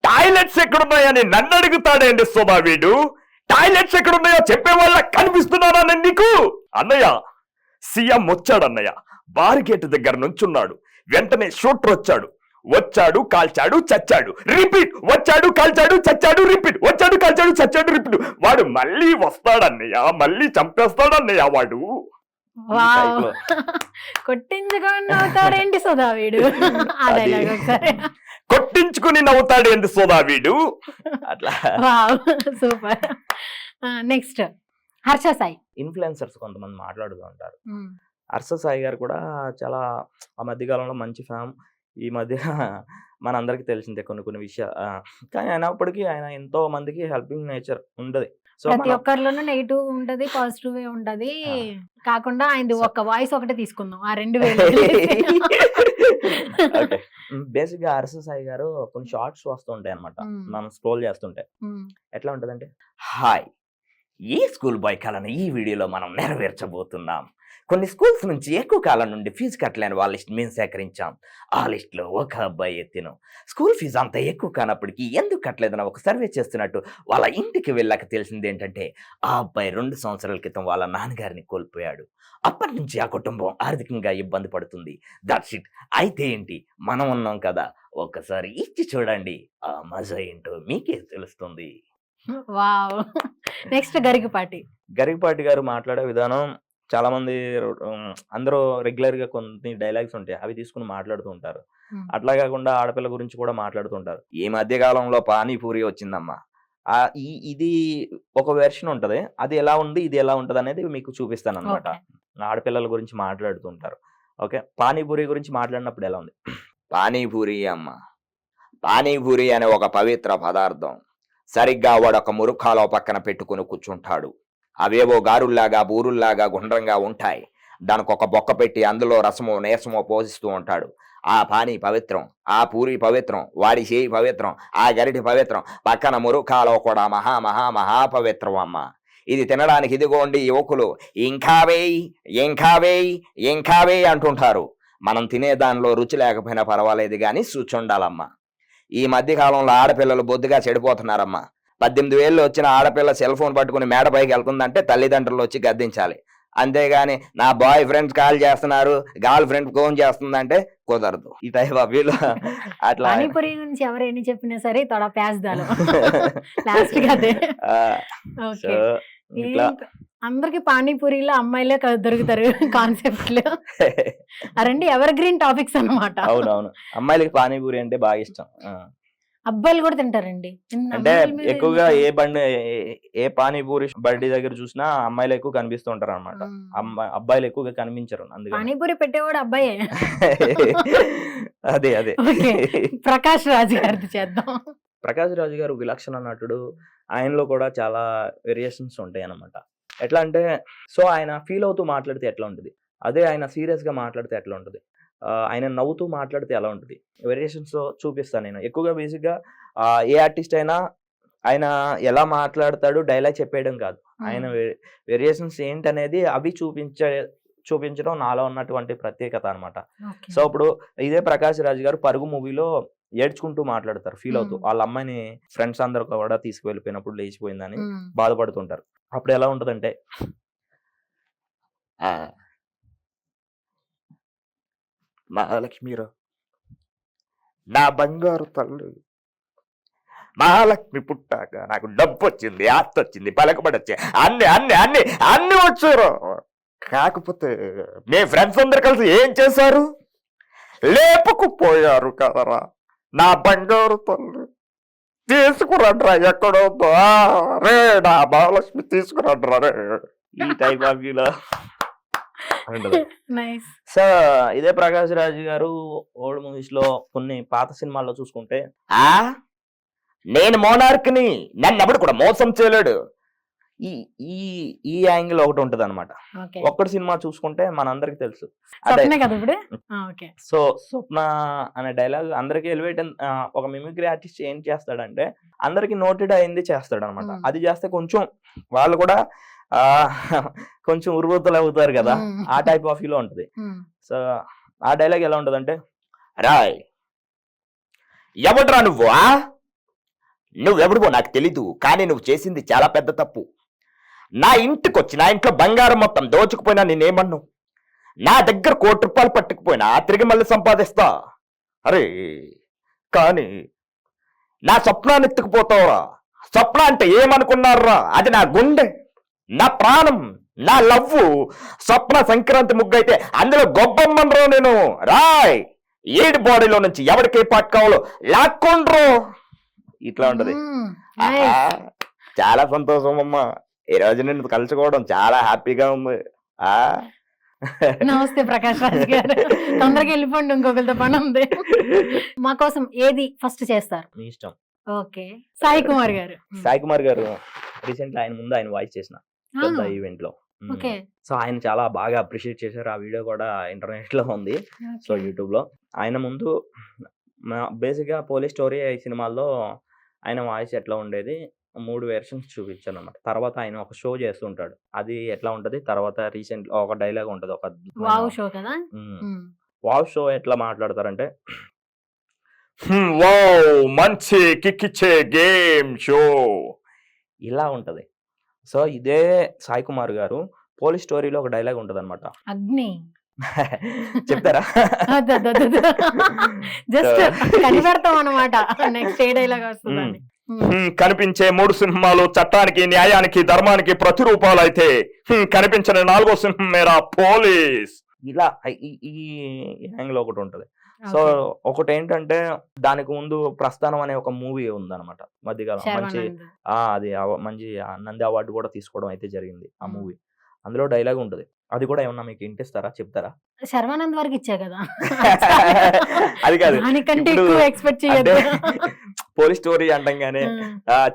టాయిలెట్స్ ఎక్కడున్నాయని నన్ను అడుగుతాడండి శోభా వీడు, టాయిలెట్స్ ఎక్కడున్నాయో చెప్పే వాళ్ళ కనిపిస్తున్నానా నీకు? అన్నయ్య సీఎం వచ్చాడు అన్నయ్య, బారిగేట్ దగ్గర నుంచున్నాడు, వెంటనే షూటర్ వచ్చాడు కాల్చాడు చచ్చాడు, రిపీట్, వచ్చాడు కాల్చాడు చచ్చాడు, రిపీట్, వచ్చాడు కాల్చాడు చచ్చాడు, రిపీట్. వాడు మళ్ళీ వస్తాడన్నయ్య, మళ్ళీ చంపేస్తాడన్నయ్య వాడు.
కొట్టించుకొని నవ్వుతాడేంటి సోదా వీడు, ఆ డైలాగ్ ఒకసారి.
కొట్టించుకుని నవ్వుతాడేంటి సోదా వీడు, అట్లా.
Super. Next Harsha Sai.
Influencers కొంతమంది మాట్లాడుతూ ఉంటారు. హర్ష సాయి గారు కూడా చాలా ఆ మధ్య కాలంలో మంచి ఫ్యామ్. ఈ మధ్య మనందరికి తెలిసిందే కొన్ని విషయాలు, కానీ అయినప్పటికీ ఆయన ఎంతో మందికి హెల్పింగ్ నేచర్ ఉండదు. సో
ప్రతి ఒక్కరిలోనూ నెగిటివ్ ఉంటది, పాజిటివ్ ఉంటది. కాకుండా ఆయన ఒక వాయిస్ ఒకటే తీసుకుందాం, ఆ 2000.
బేసిక్ గా హర్ష సాయి గారు కొన్ని షార్ట్స్ వస్తుంటాయి అనమాట, మనం స్క్రోల్ చేస్తుంటే. ఎట్లా ఉంటదంటే, హాయ్, ఈ స్కూల్ బాయ్ కళను ఈ వీడియోలో మనం నెరవేర్చబోతున్నాం. కొన్ని స్కూల్స్ నుంచి ఎక్కువ కాలం నుండి ఫీజు కట్టలేని వాళ్ళ లిస్ట్ మేము సేకరించాం. ఆ లిస్ట్ లో ఒక అబ్బాయి ఎత్తిను స్కూల్ ఫీజు అంత ఎక్కువ కానప్పటికీ ఎందుకు కట్టలేదని ఒక సర్వే చేస్తున్నట్టు వాళ్ళ ఇంటికి వెళ్ళాక తెలిసింది ఏంటంటే, ఆ అబ్బాయి 2 సంవత్సరాల క్రితం వాళ్ళ నాన్నగారిని కోల్పోయాడు. అప్పటి నుంచి ఆ కుటుంబం ఆర్థికంగా ఇబ్బంది పడుతుంది. That's it. అయితే ఏంటి, మనం ఉన్నాం కదా, ఒక్కసారి ఇచ్చి చూడండి, ఆ మజా ఏంటో మీకే తెలుస్తుంది.
వావ్. నెక్స్ట్ గరికపాటి
గారు మాట్లాడే విధానం, చాలా మంది అందరూ రెగ్యులర్ గా కొన్ని డైలాగ్స్ ఉంటాయి, అవి తీసుకుని మాట్లాడుతూ ఉంటారు. అట్లా కాకుండా ఆడపిల్ల గురించి కూడా మాట్లాడుతుంటారు. ఈ మధ్య కాలంలో పానీపూరి వచ్చిందమ్మా, ఇది ఒక వెర్షన్ ఉంటది, అది ఎలా ఉంది ఇది ఎలా ఉంటది అనేది మీకు చూపిస్తాను అనమాట. ఆడపిల్లల గురించి మాట్లాడుతుంటారు. ఓకే, పానీపూరి గురించి మాట్లాడినప్పుడు ఎలా ఉంది? పానీపూరి అమ్మ, పానీపూరి అనే ఒక పవిత్ర పదార్థం సరిగ్గా వాడొక మురుఖాలో పక్కన పెట్టుకుని కూర్చుంటాడు. అవేవో గారుల్లాగా బూరుల్లాగా గుండ్రంగా ఉంటాయి. దానికి ఒక బొక్క పెట్టి అందులో రసమో నీరసమో పోషిస్తూ ఉంటాడు. ఆ పానీ పవిత్రం, ఆ పూరి పవిత్రం, వాడి చేయి పవిత్రం, ఆ గరిటి పవిత్రం, పక్కన మురుఖాలో కూడా మహా మహా మహాపవిత్రం అమ్మ. ఇది తినడానికి ఇదిగోండి యువకులు ఇంకా వేయి ఇంకా వేయి ఇంకా వేయి అంటుంటారు. మనం తినే దానిలో రుచి లేకపోయినా పర్వాలేదు కానీ శుచి ఉండాలమ్మా. ఈ మధ్య కాలంలో ఆడపిల్లలు బొద్దుగా చెడిపోతున్నారమ్మా. 18 ఏళ్ళు వచ్చిన ఆడపిల్ల సెల్ ఫోన్ పట్టుకుని మేడ పైకి వెళ్తుందంటే తల్లిదండ్రులు వచ్చి గద్దించాలి. అంతేగాని నా బాయ్ ఫ్రెండ్స్ కాల్ చేస్తున్నారు, గర్ల్ ఫ్రెండ్ ఫోన్ చేస్తుందంటే కుదరదు. ఈ టైప్ ఆఫ్ వీళ్ళు అట్లా.
పానీపూరి గురించి ఎవరు ఎన్ని చెప్పినా సరే తొడ ప్యాస్దాలు లాస్ట్ కదే. అందరికి పానీపూరిలో అమ్మాయిలే దొరుకుతారు కాన్సెప్ట్లు. రెండు ఎవర్ గ్రీన్ టాపిక్స్ అన్నమాట.
అవునవును, అమ్మాయిలకి పానీపూరి అంటే బాగా ఇష్టం.
అబ్బాయిలు కూడా తింటారండి.
అంటే ఎక్కువగా ఏ పానీపూరి బండి దగ్గర చూసినా అమ్మాయిలు ఎక్కువ కనిపిస్తూ ఉంటారు అనమాట. అబ్బాయిలు ఎక్కువగా కనిపించరు. అందుకని
పానీపూరి పెట్టేవాడు అబ్బాయే.
అదే అదే.
ప్రకాష్ రాజ్ గారిది చేద్దాం.
ప్రకాష్ రాజ్ గారు విలక్షణ నటుడు. ఆయనలో కూడా చాలా వేరియేషన్స్ ఉంటాయి అన్నమాట. ఎట్లా అంటే, సో ఆయన ఫీల్ అవుతూ మాట్లాడితే ఎట్లా ఉంటుంది, అదే ఆయన సీరియస్ గా మాట్లాడితే ఎట్లా ఉంటుంది, ఆయన నవ్వుతూ మాట్లాడితే ఎలా ఉంటుంది, వేరియేషన్స్ చూపిస్తాను నేను ఎక్కువగా. బేసిక్ గా ఏ ఆర్టిస్ట్ అయినా ఆయన ఎలా మాట్లాడతాడు డైలాగ్ చెప్పేయడం కాదు, ఆయన వేరియేషన్స్ ఏంటనేది అవి చూపించడం నాలో ఉన్నటువంటి ప్రత్యేకత అనమాట. సో ఇప్పుడు ఇదే ప్రకాష్ రాజ్ గారు పరుగు మూవీలో ఏడ్చుకుంటూ మాట్లాడతారు, ఫీల్ అవుతూ. వాళ్ళ అమ్మాయిని ఫ్రెండ్స్ అందరూ కూడా తీసుకువెళ్ళిపోయినప్పుడు లేచిపోయిందని బాధపడుతుంటారు. అప్పుడు ఎలా ఉంటదంటే, మహాలక్ష్మిరా, నా బంగారు తల్లి, మహాలక్ష్మి పుట్టాక నాకు డబ్బు వచ్చింది, ఆస్తి వచ్చింది, పలకబడి వచ్చాయి, అన్ని అన్ని అన్ని అన్ని వచ్చారు. కాకపోతే మీ ఫ్రెండ్స్ అందరు కలిసి ఏం చేశారు, లేపుకుపోయారు కదరా నా బంగారు తల్లి. తీసుకురండ్రా ఎక్కడో రే, నా మహాలక్ష్మి తీసుకురండ్రా రే. ఈ టైప్ ఆఫ్ వ్యూలో సో ఇదే ప్రకాష్ రాజ్ గారు ఓల్డ్ మూవీస్ లో కొన్ని పాత సినిమాల్లో చూసుకుంటే,
నేను మోనార్క్ని, నన్ను ఎవడు కూడా మోసం చేయలేడు. ఈ ఈ ఈ యాంగిల్ ఒకటి ఉంటది అనమాట.
ఓకే.
ఒక్కటి సినిమా చూసుకుంటే మనందరికి తెలుసు. అదే
స్వప్నే కదా ఇప్పుడు. ఓకే.
సో స్వప్న అనే డైలాగ్ అందరికి ఎలివేట్ ఒక మిమిక్రీ ఆర్టిస్ట్ ఏం చేస్తాడంటే అందరికి నోటెడ్ అయింది చేస్తాడు అనమాట. అది చేస్తే కొంచెం వాళ్ళు కూడా కొంచెం ఉర్వూతలు అవుతారు కదా, ఆ టైప్ ఆఫ్ ఫీల్ ఉంటది. సో ఆ డైలాగ్ ఎలా ఉంటదంటే,
రాయ్ ఎవడ్రా నువ్వు? నువ్వెవడువో నాకు తెలీదు, కానీ నువ్వు చేసింది చాలా పెద్ద తప్పు. నా ఇంటికి వచ్చి నా ఇంట్లో బంగారం మొత్తం దోచుకుపోయినా నేనేమన్ను. నా దగ్గర ₹1,00,00,000 పట్టుకుపోయినా తిరిగి మళ్ళీ సంపాదిస్తా. అరే కానీ నా స్వప్నాన్ని ఎత్తుకుపోతావురా. స్వప్న అంటే ఏమనుకున్నారా? అది నా గుండె, నా ప్రాణం, నా లవ్వు. స్వప్న సంక్రాంతి ముగ్గు అయితే అందులో గొప్పమ్మన్రో నేను. రాయ్ ఏడు బాడీలో నుంచి ఎవరికి ఏ పాటు కావాలో లాక్కుండ్రు. ఇట్లా ఉంటది. చాలా సంతోషం అమ్మా, ఈ రోజు నిన్ను కలుసుకోవడం చాలా హ్యాపీగా ఉంది.
నమస్తే ప్రకాష్ రాజ్ గారు, తొందరగా వెళ్ళిపోండి, ఇంకొకరితో పని ఉంది. మా కోసం ఏది ఫస్ట్ చేస్తారు?
మీ ఇష్టం.
ఓకే. సాయి కుమార్ గారు.
సాయి కుమార్ గారు రీసెంట్ ఆయన ముందు ఆయన వాయిస్ చేసిన పెద్ద ఈవెంట్ లో.
ఓకే.
సో ఆయన చాలా బాగా అప్రిషియేట్ చేశారు. ఆ వీడియో కూడా ఇంటర్నెట్ లో ఉంది, సో యూట్యూబ్ లో. ఆయన ముందు బేసిక్ గా పోలీస్ స్టోరీ సినిమాల్లో ఆయన వాయిస్ ఎట్లా ఉండేది 3 వెర్షన్స్ చూపించాను అనమాట. తర్వాత ఆయన ఒక షో చేస్తుంటాడు, అది ఎట్లా ఉంటది. తర్వాత రీసెంట్ ఒక డైలాగ్ ఉంటది, ఒక
వావ్ షో కదా.
వావ్ షో ఎట్లా మాట్లాడతారంటే,
వావ్ మంచి కిక్కిచ్చే గేమ్ షో,
ఇలా ఉంటది. సో ఇదే సాయి కుమార్ గారు పోలీస్ స్టోరీలో ఒక డైలాగ్ ఉంటది అనమాట.
అగ్ని
చెప్తారా?
జస్ట్ కనిపెడతాం అనమాట, నెక్స్ట్ ఏ డైలాగ్ వస్తుందని.
కనిపించే 3 సింహాలు చట్టానికి, న్యాయానికి, ధర్మానికి ప్రతిరూపాలైతే కనిపించిన 4వ సింహం మేరా పోలీస్.
ఇలా ఈ యాంగిల్ ఒకటి ఉంటది. సో ఒకటి ఏంటంటే దానికి ముందు ప్రస్థానం అనే ఒక మూవీ ఉందన్నమాట మధ్యకాలం. మంచి అది మంచి నంది అవార్డు కూడా తీసుకోవడం అయితే జరిగింది ఆ మూవీ. అందులో డైలాగ్ ఉంటది, అది కూడా ఏమన్నా మీకు ఇంటిస్తారా, చెప్తారా?
శర్వానంద్ వరకు ఇచ్చా కదా,
అది కాదు,
ఎక్స్పెక్ట్ చేయొద్దు.
పోలీస్ స్టోరీ అంటంగానే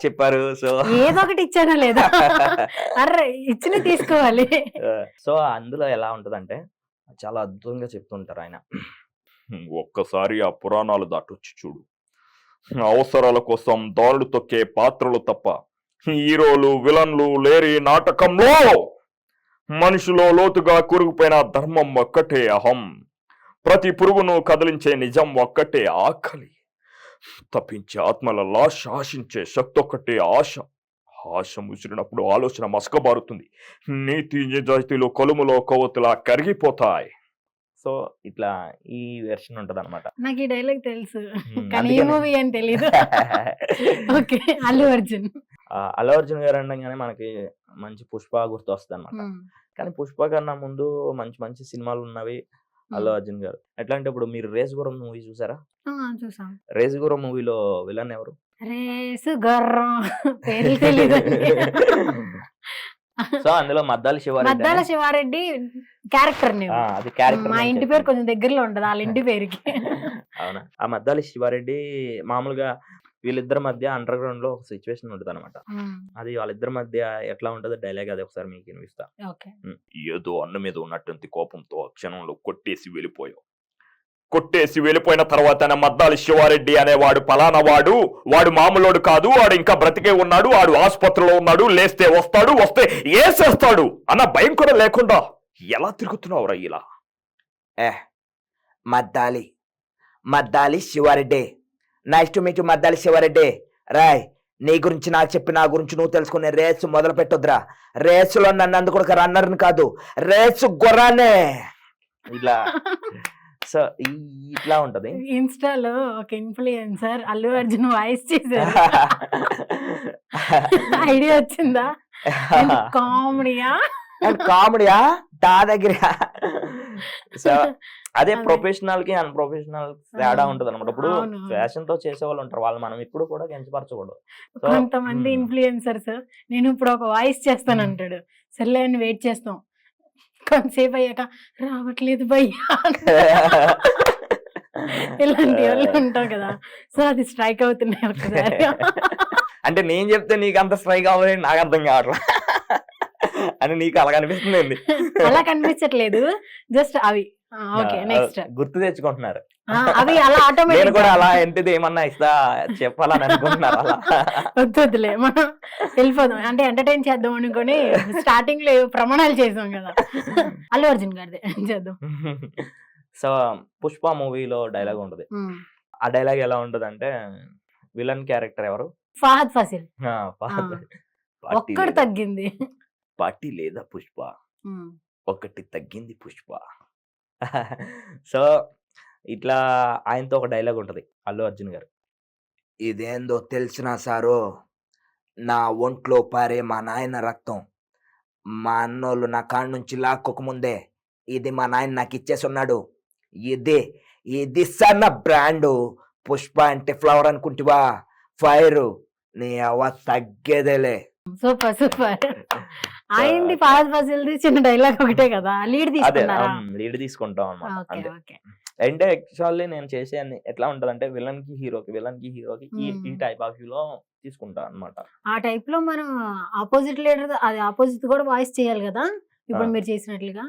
చెప్పారు. సో
ఏదో ఒకటి ఇచ్చానా లేదా, అర్రే ఇచ్చిన తీసుకోవాలి.
సో అందులో ఎలా ఉంటదంటే చాలా అద్భుతంగా చెప్తుంటారు ఆయన.
ఒక్కసారి ఆ పురాణాలు దాటొచ్చి చూడు, అవసరాల కోసం దారులు తొక్కే పాత్రలు తప్ప హీరోలు విలన్లు లేరి నాటకంలో. మనిషిలో లోతుగా కూరుకుపోయిన ధర్మం ఒక్కటే అహం, ప్రతి పురుగును కదిలించే నిజం ఒక్కటే ఆకలి, తప్పించే ఆత్మలలా శాసించే శక్తి ఒక్కటే ఆశ. ఆశ ముసిరినప్పుడు ఆలోచన మసకబారుతుంది, నీతి నిజాయితీలు కొలుములో కొవ్వొత్తులా కరిగిపోతాయి.
సో ఇట్లా ఈ వెర్షన్ ఉంటది అనమాట.
నాకు ఈ డైలాగ్ తెలుసు, కానీ ఈ మూవీ అని తెలియదు. ఓకే. అల్లు అర్జున్.
అల్లు అర్జున్ గారు అనగానే మనకి మంచి పుష్ప గుర్తు వస్తుంది అనమాట. కానీ పుష్ప కన్నా ముందు మంచి మంచి సినిమాలు ఉన్నవి అల్లు అర్జున్ గారు. ఎట్లా అంటే ఇప్పుడు మీరు రేస్ గుర్రం మూవీ చూసారా?
చూసాం.
రేస్ గుర్రం మూవీలో విలన్ ఎవరు?
రేసు గుర్రం పేరు తెలియదు.
సో అందులో మద్దాల
శివారెడ్డి క్యారెక్టర్.
అది క్యారెక్టర్.
మా ఇంటి పేరు కొంచెం దగ్గరలో ఉంటది వాళ్ళ ఇంటి పేరుకి.
అవునా? ఆ మద్దాల శివారెడ్డి మామూలుగా వీళ్ళిద్దరి మధ్య అండర్ గ్రౌండ్ లో ఒక సిచ్యువేషన్ ఉంటది అనమాట. అది వాళ్ళిద్దరి మధ్య ఎట్లా ఉంటదో డైలాగ్ అది ఒకసారి మీకు వినిపిస్తా. ఏదో అన్న మీద ఉన్నటువంటి కోపంతో క్షణంలో కొట్టేసి వెళ్ళిపోయిన తర్వాత మద్దాలి శివారెడ్డి అనేవాడు పలానా వాడు మామూలోడు కాదు, వాడు ఇంకా బ్రతికే ఉన్నాడు, వాడు ఆసుపత్రిలో ఉన్నాడు, లేస్తే వస్తాడు, వస్తే ఏసేస్తాడు అన్న భయం కూడా లేకుండా ఎలా తిరుగుతున్నావురా ఇలా? Maddali Sivareddy, nice to meet you Maddali Sivareddy. రాయ్ నీ గురించి నాకు చెప్పి నా గురించి నువ్వు తెలుసుకునే రేసు మొదలు పెట్టొద్దురా. రేసులో నన్ను అందుకు రన్నర్ని కాదు, రేసు గుర్రానే. ఇలా సో ఇట్లా ఉంటది.
ఇన్స్టాలో ఒక ఇన్ఫ్లుయెన్సర్ అల్లు అర్జున్ వాయిస్ చేశారు, ఐడియా వచ్చిందా?
కామెడీయా దా దగ్గర.
సో అదే ప్రొఫెషనల్ కి అన్ప్రొఫెషనల్ తేడా ఉంటది అనమాట. ఇప్పుడు ఫ్యాషన్ తో చేసే వాళ్ళు ఉంటారు, వాళ్ళు మనం ఇప్పుడు కూడా కించపరచకూడదు.
కొంతమంది ఇన్ఫ్లుయెన్సర్స్ నేను ఇప్పుడు ఒక వాయిస్ చేస్తాను అంటాడు, సర్లే అని వెయిట్ చేస్తాం, కొంతసేపు అయ్యాక రావట్లేదు భయ్యా. ఇలాంటి వాళ్ళు ఉంటాం కదా, సో అది స్ట్రైక్ అవుతున్నాయి ఒక్కసారి.
అంటే నేను చెప్తే నీకు అంత స్ట్రైక్ అవ్వలేదు, నాకు అర్థం కావట్లా అని నీకు అలా కనిపిస్తుంది.
అలా కనిపించట్లేదు, జస్ట్ అవి. ఓకే, నెక్స్ట్
గుర్తు తెచ్చుకుంటున్నారు.
అవి అలా
నేను
ఆటోమేటిక్
కూడా అలా ఎంతది ఏమన్నా ఇస్తా చెప్పాలని అనుకుంటున్నారు అలా.
వద్దులే, మనం వెళ్ళిపోదాం. అంటే ఎంటర్టైన్ చేద్దాం అనుకొని స్టార్టింగ్ లో ఏవో ప్రమాణాలు చేసాం కదా, అల్లు అర్జున్ గారిది చేద్దాం.
సో పుష్ప మూవీలో డైలాగ్ ఉంటది. ఆ డైలాగ్ ఎలా ఉంటది అంటే, విలన్ క్యారెక్టర్ ఎవరు?
ఫహద్ ఫాసిల్.
పార్టీ
ఒక్కడు
లేదా-
తగ్గింది.
పార్టీ లేదా పుష్ప, ఒకటి తగ్గింది పుష్ప. సో ఇట్లా ఆయనతో ఒక డైలాగ్ ఉంటది అల్లు అర్జున్ గారు.
ఇదేందో తెలిసినా సారు, నా ఒంట్లో పారే మా నాయన రక్తం, మా అన్నోళ్ళు నా కాడ నుంచి లాక్కోకముందే ఇది మా నాయన నాకు ఇచ్చేసున్నాడు. ఇది సన్న బ్రాండు. పుష్ప అంటే ఫ్లవర్ అనుకుంటివా, ఫైర్ నీ అవ తగ్గేదేలే.
Super super. ఆయనది ఫహద్ ఫాసిల్ది చిన్న డైలాగ్ ఒకటే కదా, లీడ్
అదే
తీసుకున్నారా?
లీడ్ తీసుకుంటాం అన్నమాట.
ఓకే
అంతే.
ఓకే.
అంటే యాక్చువల్లీ నేను చేసే అన్ని ఎట్లా ఉంటదంటే, విలన్ కి హీరోకి ఈ టైప్ ఆఫ్ లో తీసుకుంటా అన్నమాట.
ఆ టైప్ లో మనం ఆపోజిట్ లీడర్, అది ఆపోజిట్ కూడా వాయిస్ చేయాలి కదా ఇప్పుడు
ఆ.
మీరు చేసినట్లుగా.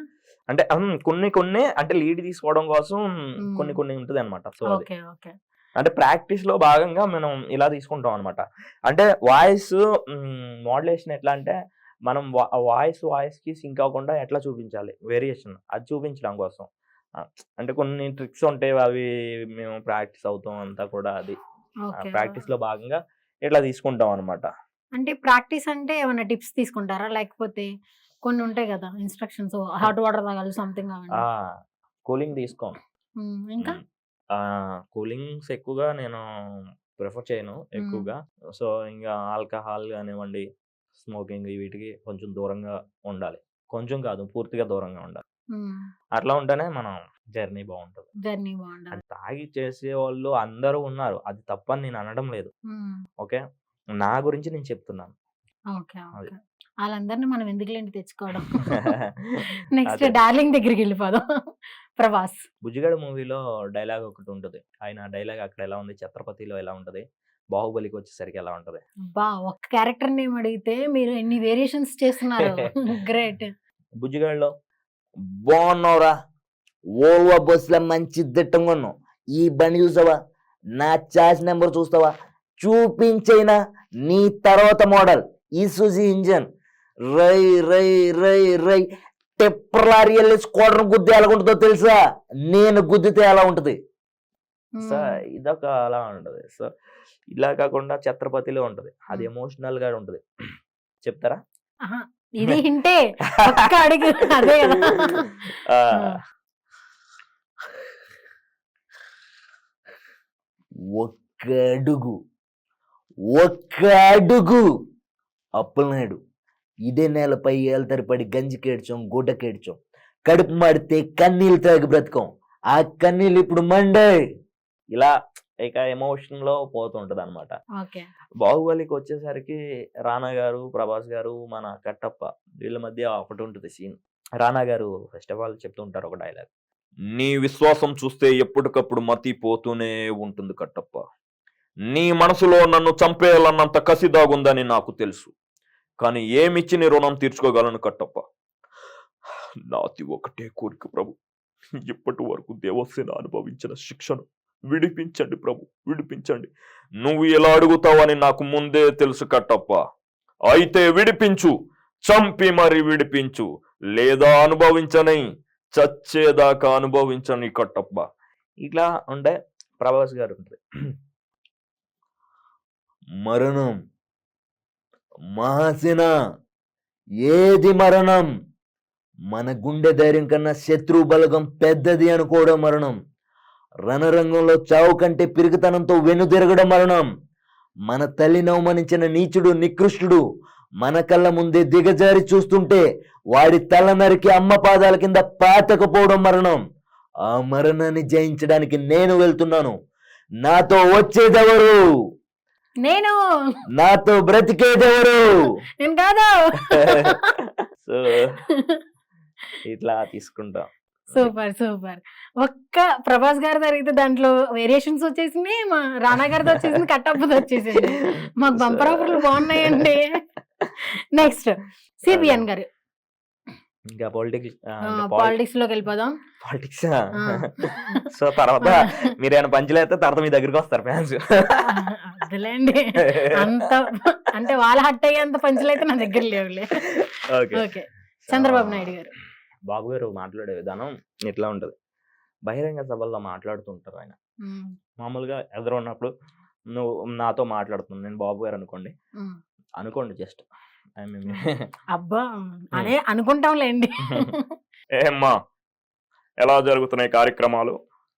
అంటే కొన్ని అంటే లీడ్ తీసుకోవడం కోసం కొన్ని ఉంటది అనమాట. సో అది
ఓకే ఓకే.
అంటే ప్రాక్టీస్ లో భాగంగా మనం ఇలా తీసుకుంటాం అనమాట. అంటే వాయిస్ మోడ్యులేషన్ ఎట్లా అంటే, మనం వాయిస్ కి సింక్ అవ్వకుండా ఎట్లా చూపించాలి వేరియేషన్, అది చూపించడం కోసం. అంటే కొన్ని ట్రిక్స్ ఉంటాయి, అవి మేము ప్రాక్టీస్ అవుతాం అంతా కూడా. అది
ఓకే.
ప్రాక్టీస్ లో భాగంగా ఇట్లా తీసుకుంటాం అనమాట.
అంటే ప్రాక్టీస్ అంటే ఏమైనా టిప్స్ తీసుకుంటారా, లేకపోతే కొన్ని ఉంటాయి కదా ఇన్స్ట్రక్షన్స్, హాట్ వాటర్ తాగాలి సంథింగ్ అవన్నీ?
కూలింగ్ తీసుకోను.
ఇంకా
కూలింగ్స్ ఎక్కువగా నేను ప్రిఫర్ చేయను ఎక్కువగా. సో ఇంకా ఆల్కహాల్ కానివ్వండి, స్మోకింగ్, వీటికి కొంచెం దూరంగా ఉండాలి. కొంచెం కాదు, పూర్తిగా దూరంగా ఉండాలి. అట్లా ఉంటేనే మనం జర్నీ బాగుంటది.
జర్నీ బాగుండాలి.
అది తాగి చేసే వాళ్ళు అందరూ ఉన్నారు, అది తప్పని నేను అనడం లేదు. ఓకే, నా గురించి నేను చెప్తున్నాను.
ఓకే
అది.
ఓకే. వాళ్ళందరినీ మనం ఎందుకులేండి తెచ్చుకోవడం. నెక్స్ట్
అదే.
డార్లింగ్ దగ్గరికి వెళ్ళిపోదాం. ప్రభాస్.
బుజ్జిగాడు మూవీలో డైలాగ్ ఒకటి ఉంటది. ఆయన డైలాగ్ అక్కడ ఎలా ఉంది, ఛత్రపతిలో ఎలా ఉంటది, బాహుబలికి వచ్చేసరికి ఎలా ఉంటది.
బా, ఒక్క క్యారెక్టర్ నేమ్ అడిగితే మీరు ఎన్ని వేరియేషన్స్ చేస్తున్నారు. గ్రేట్.
బుజ్జిగాడులో
బాగున్నావురా, ఓల్వా బస్సులో మంచి దిట్టంగా ఉన్నావు. ఈ బండి చూసావా, నా చార్జ్ నెంబర్ చూస్తావా, చూపించైనా నీ తర్వాత మోడల్ ఈసూజీ ఇంజన్. రై రై రై రై టెప్రలారీ వెళ్ళి స్క్వాడ్రన్ గుద్ది ఎలా ఉంటుందో తెలుసా, నేను గుద్దితే ఎలా ఉంటది.
సో ఇదొక అలా ఉంటది. సో ఇలా కాకుండా ఛత్రపతిలో ఉంటది, అది ఎమోషనల్ గా ఉంటది. చెప్తారా?
ఆహా, ఇది హింటే, ఒక్క అడుగు అదే కదా.
ఆ,
ఒక్క అడుగు అప్పలనాయుడు, ఇదే నేలపై ఏళ్తరిపడి గంజికేడ్చాం, గుడ్డకేడ్చాం, కడుపు మాడితే కన్నీళ్ళు తాగి బ్రతకం, ఆ కన్నీళ్ళు ఇప్పుడు మండే.
ఇలా ఇక ఎమోషన్ లో పోతుంటది అనమాట.
ఓకే.
బాహుబలికి వచ్చేసరికి రానా గారు, ప్రభాస్ గారు, మన కట్టప్ప, వీళ్ళ మధ్య ఒకటి ఉంటుంది సీన్. రానా గారు ఫస్ట్ ఆఫ్ ఆల్ చెప్తూ ఉంటారు ఒక డైలాగ్,
నీ విశ్వాసం చూస్తే ఎప్పటికప్పుడు మతి పోతూనే ఉంటుంది కట్టప్ప. నీ మనసులో నన్ను చంపేయాలన్నంత కసి దాగుందని నాకు తెలుసు, కానీ ఏమిచ్చి నీ రుణం తీర్చుకోగలను కట్టప్ప. నాది ఒకటే కోరిక ప్రభు, ఇప్పటి వరకు దేవసేన అనుభవించిన శిక్షను విడిపించండి ప్రభు, విడిపించండి. నువ్వు ఎలా అడుగుతావని నాకు ముందే తెలుసు కట్టప్ప. అయితే విడిపించు, చంపి మరి విడిపించు, లేదా అనుభవించని, చచ్చేదాకా అనుభవించని కట్టప్ప.
ఇట్లా ఉంటే ప్రభాస్ గారు ఉంటుంది.
మరణం మహాసేన, ఏది మరణం? మన గుండె ధైర్యం కన్నా శత్రు బలగం పెద్దది అనుకోవడం మరణం. రణరంగంలో చావు కంటే పిరికితనంతో వెనుదిరగడం మరణం. మన తల్లిని అవమానించిన నీచుడు, నికృష్టుడు మన కళ్ళ ముందే దిగజారి చూస్తుంటే వాడి తల నరికి అమ్మ పాదాల కింద పాతకపోవడం మరణం. ఆ మరణాన్ని జయించడానికి నేను వెళ్తున్నాను. నాతో వచ్చేదెవరు?
నేను
నాతో బ్రతికేదెవరు?
నేను కాదు.
సో ఇట్లా తీసుకుంటాం.
Super super. ఒక్క ప్రభాస్ గారిది అడిగితే దాంట్లో వేరియేషన్స్ వచ్చేసినాయి, మా రానా గారిది వచ్చేసింది, కట్టప్పది వచ్చేసింది. మాకు బంపర్ ఆఫర్లు బాగున్నాయండి. నెక్స్ట్ సిబిఎన్ గారు.
ఇంకా పాలిటిక్స్
పాలిటిక్స్ లోకి వెళ్ళిపోదాం.
పాలిటిక్స్ సో తర్వాత మీరు ఏమైనా పంచులు అయితే తర్వాత మీ దగ్గరికి వస్తారు ఫ్యాన్స్.
అదిలేండి, అంత అంటే వాళ్ళ హట్ అయ్యేంత పంచులు అయితే నా దగ్గర లేవులే. ఓకే, చంద్రబాబు నాయుడు గారు.
బాబు గారు మాట్లాడే విధానం ఇట్లా ఉంటది. బహిరంగ సభల్లో మాట్లాడుతుంటారు ఆయన. మామూలుగా ఎదురు ఉన్నప్పుడు నువ్వు నాతో మాట్లాడుతున్నావు, నేను బాబు గారు అనుకోండి జస్ట్
అబ్బా అనే అనుకుంటాంలేండి.
ఏమ్మా ఎలా జరుగుతున్నాయి కార్యక్రమాలు?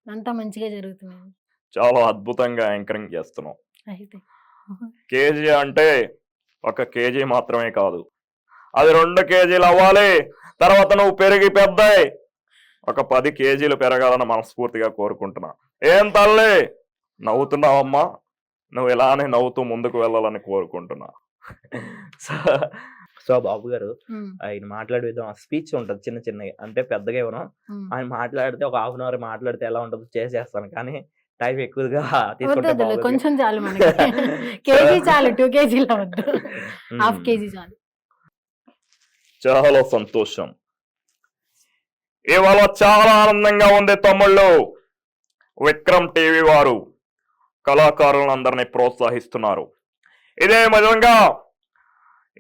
అంతా మంచిగా జరుగుతున్నాయి.
చాలా అద్భుతంగా యాంకరింగ్ చేస్తున్నావు.
అయితే
కేజీ అంటే ఒక కేజీ మాత్రమే కాదు, అది 2 కేజీలు అవ్వాలి. తర్వాత నువ్వు పెరిగి పెద్దాయి ఒక 10 కేజీలు పెరగాలని మనస్ఫూర్తిగా కోరుకుంటున్నా. ఏం తల్లి నవ్వుతున్నావమ్మా? నువ్వు ఇలానే నవ్వుతూ ముందుకు వెళ్ళాలని కోరుకుంటున్నా.
సో బాబు గారు ఆయన మాట్లాడే విధానం స్పీచ్ ఉంటది చిన్న చిన్నగా, అంటే పెద్దగా ఇవ్వను. ఆయన మాట్లాడితే ఒక 1/2 అవర్ మాట్లాడితే ఎలా ఉంటుందో చేసేస్తాను, కానీ టైం ఎక్కువగా తీసుకుంటే
కొంచెం చాలు మనకి. కేజీ చాలు, 2 కేజీలు వద్దు, 1/2 కేజీ చాలు.
చాలా సంతోషం. ఇవాళ చాలా ఆనందంగా ఉంది తమ్ముళ్ళు. విక్రమ్ టీవీ వారు కళాకారులను అందరినీ ప్రోత్సహిస్తున్నారు.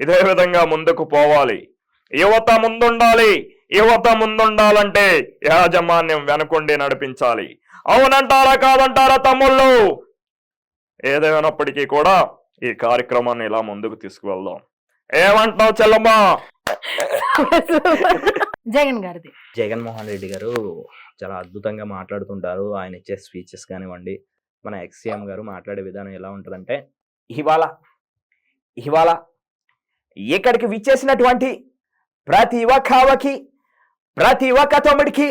ఇదే విధంగా ముందుకు పోవాలి. యువత ముందుండాలి. యువత ముందుండాలంటే యాజమాన్యం వెనకుండి నడిపించాలి. అవునంటారా కాదంటారా తమ్ముళ్ళు? ఏదైనప్పటికీ కూడా ఈ కార్యక్రమాన్ని ఇలా ముందుకు తీసుకువెళ్దాం. ఏమంటావు చెల్లమ్మా?
జగన్ గారిది.
జగన్మోహన్ రెడ్డి గారు చాలా అద్భుతంగా మాట్లాడుతుంటారు. ఆయన ఇచ్చే స్పీచెస్ కానివ్వండి, మన ఎక్స్సీఎం గారు మాట్లాడే విధానం ఎలా ఉంటుందంటే, ఇవాళ ఇక్కడికి విచ్చేసినటువంటి ప్రతి ఒక్క అవ్వకి, ప్రతి ఒక్క తమ్ముడికి,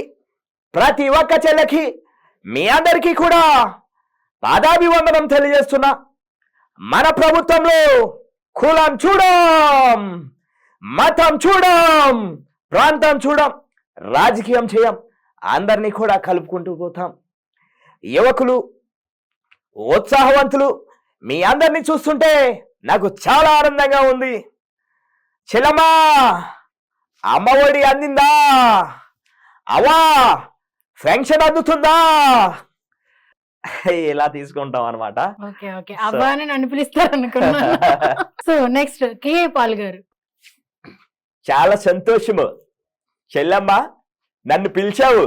ప్రతి ఒక్క చెల్లెకి, మీ అందరికీ కూడా పాదాభివందనం తెలియజేస్తున్నా. మన ప్రభుత్వంలో కులం చూడం, మతం చూడం, ప్రాంతం చూడం, రాజకీయం చేయం, అందరినీ కూడా కలుపుకుంటూ పోతాం. యువకులు, ఉత్సాహవంతులు మీ అందరినీ చూస్తుంటే నాకు చాలా ఆనందంగా ఉంది. చెల్లమ్మా అమ్మఒడి అందిందా? అవా పెన్షన్ అందుతుందా? ఇలా తీసుకుంటాం అనమాట.
ఓకే అబ్బాని నన్ను పిలుస్తారు అనుకున్నా. సో నెక్స్ట్ కేఏ పాల్ గారు.
చాలా సంతోషము చెల్లమ్మ, నన్ను పిలిచావు,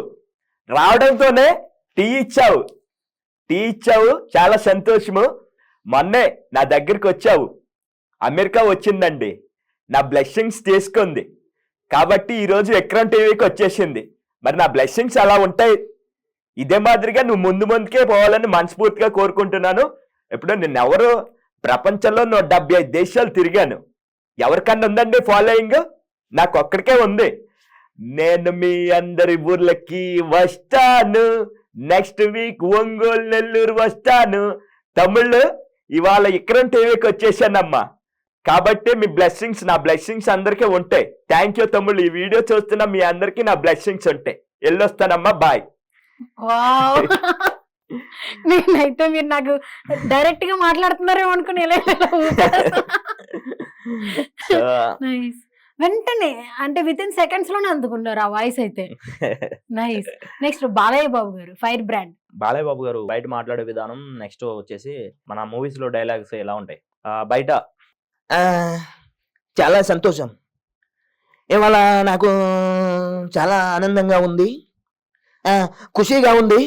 రావడంతోనే టీ ఇచ్చావు, చాలా సంతోషము. మొన్నే నా దగ్గరికి వచ్చావు, అమెరికా వచ్చిందండి, నా బ్లెస్సింగ్స్ తీసుకుంది కాబట్టి ఈరోజు విక్రమ్ టీవీకి వచ్చేసింది. మరి నా బ్లెస్సింగ్స్ అలా ఉంటాయి. ఇదే మాదిరిగా నువ్వు ముందుకే పోవాలని మనస్ఫూర్తిగా కోరుకుంటున్నాను. ఇప్పుడు నిన్నెవరు ప్రపంచంలో 175 దేశాలు తిరిగాను. ఎవరికన్నా ఉందండి ఫాలోయింగ్? నాకు ఒక్కడికే ఉంది. నేను మీ అందరి ఊర్లకి వస్తాను, నెక్స్ట్ వీక్ ఒంగోలు, నెల్లూరు వస్తాను. తమ్ముళ్ళు ఇవాళ విక్రమ్ టీవీకి వచ్చేసానమ్మా, కాబట్టి మీ బ్లెస్సింగ్స్, నా బ్లెస్సింగ్స్ అందరికీ ఉంటాయి. థ్యాంక్ యూ తమ్ముళ్ళు. ఈ వీడియో చూస్తున్న మీ అందరికీ నా బ్లెస్సింగ్స్ ఉంటాయి. వెళ్ళొస్తానమ్మా, బాయ్.
నేనైతే మీరు నాకు డైరెక్ట్ గా మాట్లాడుతున్నారేమో అనుకుని వెంటనే అంటే విత్ ఇన్ సెకండ్స్ లోనే అందుకున్నారు ఆ వాయిస్ అయితే. నైస్. నెక్స్ట్ బాలయ్య బాబు గారు, ఫైర్ బ్రాండ్.
బాలయ్య బాబు గారు బయట మాట్లాడే విధానం, నెక్స్ట్ వచ్చేసి మన మూవీస్ లో డైలాగ్స్ ఎలా ఉంటాయి. బయట
చాలా సంతోషం. ఇవాళ నాకు చాలా ఆనందంగా ఉంది, ఖుషీగా ఉంది.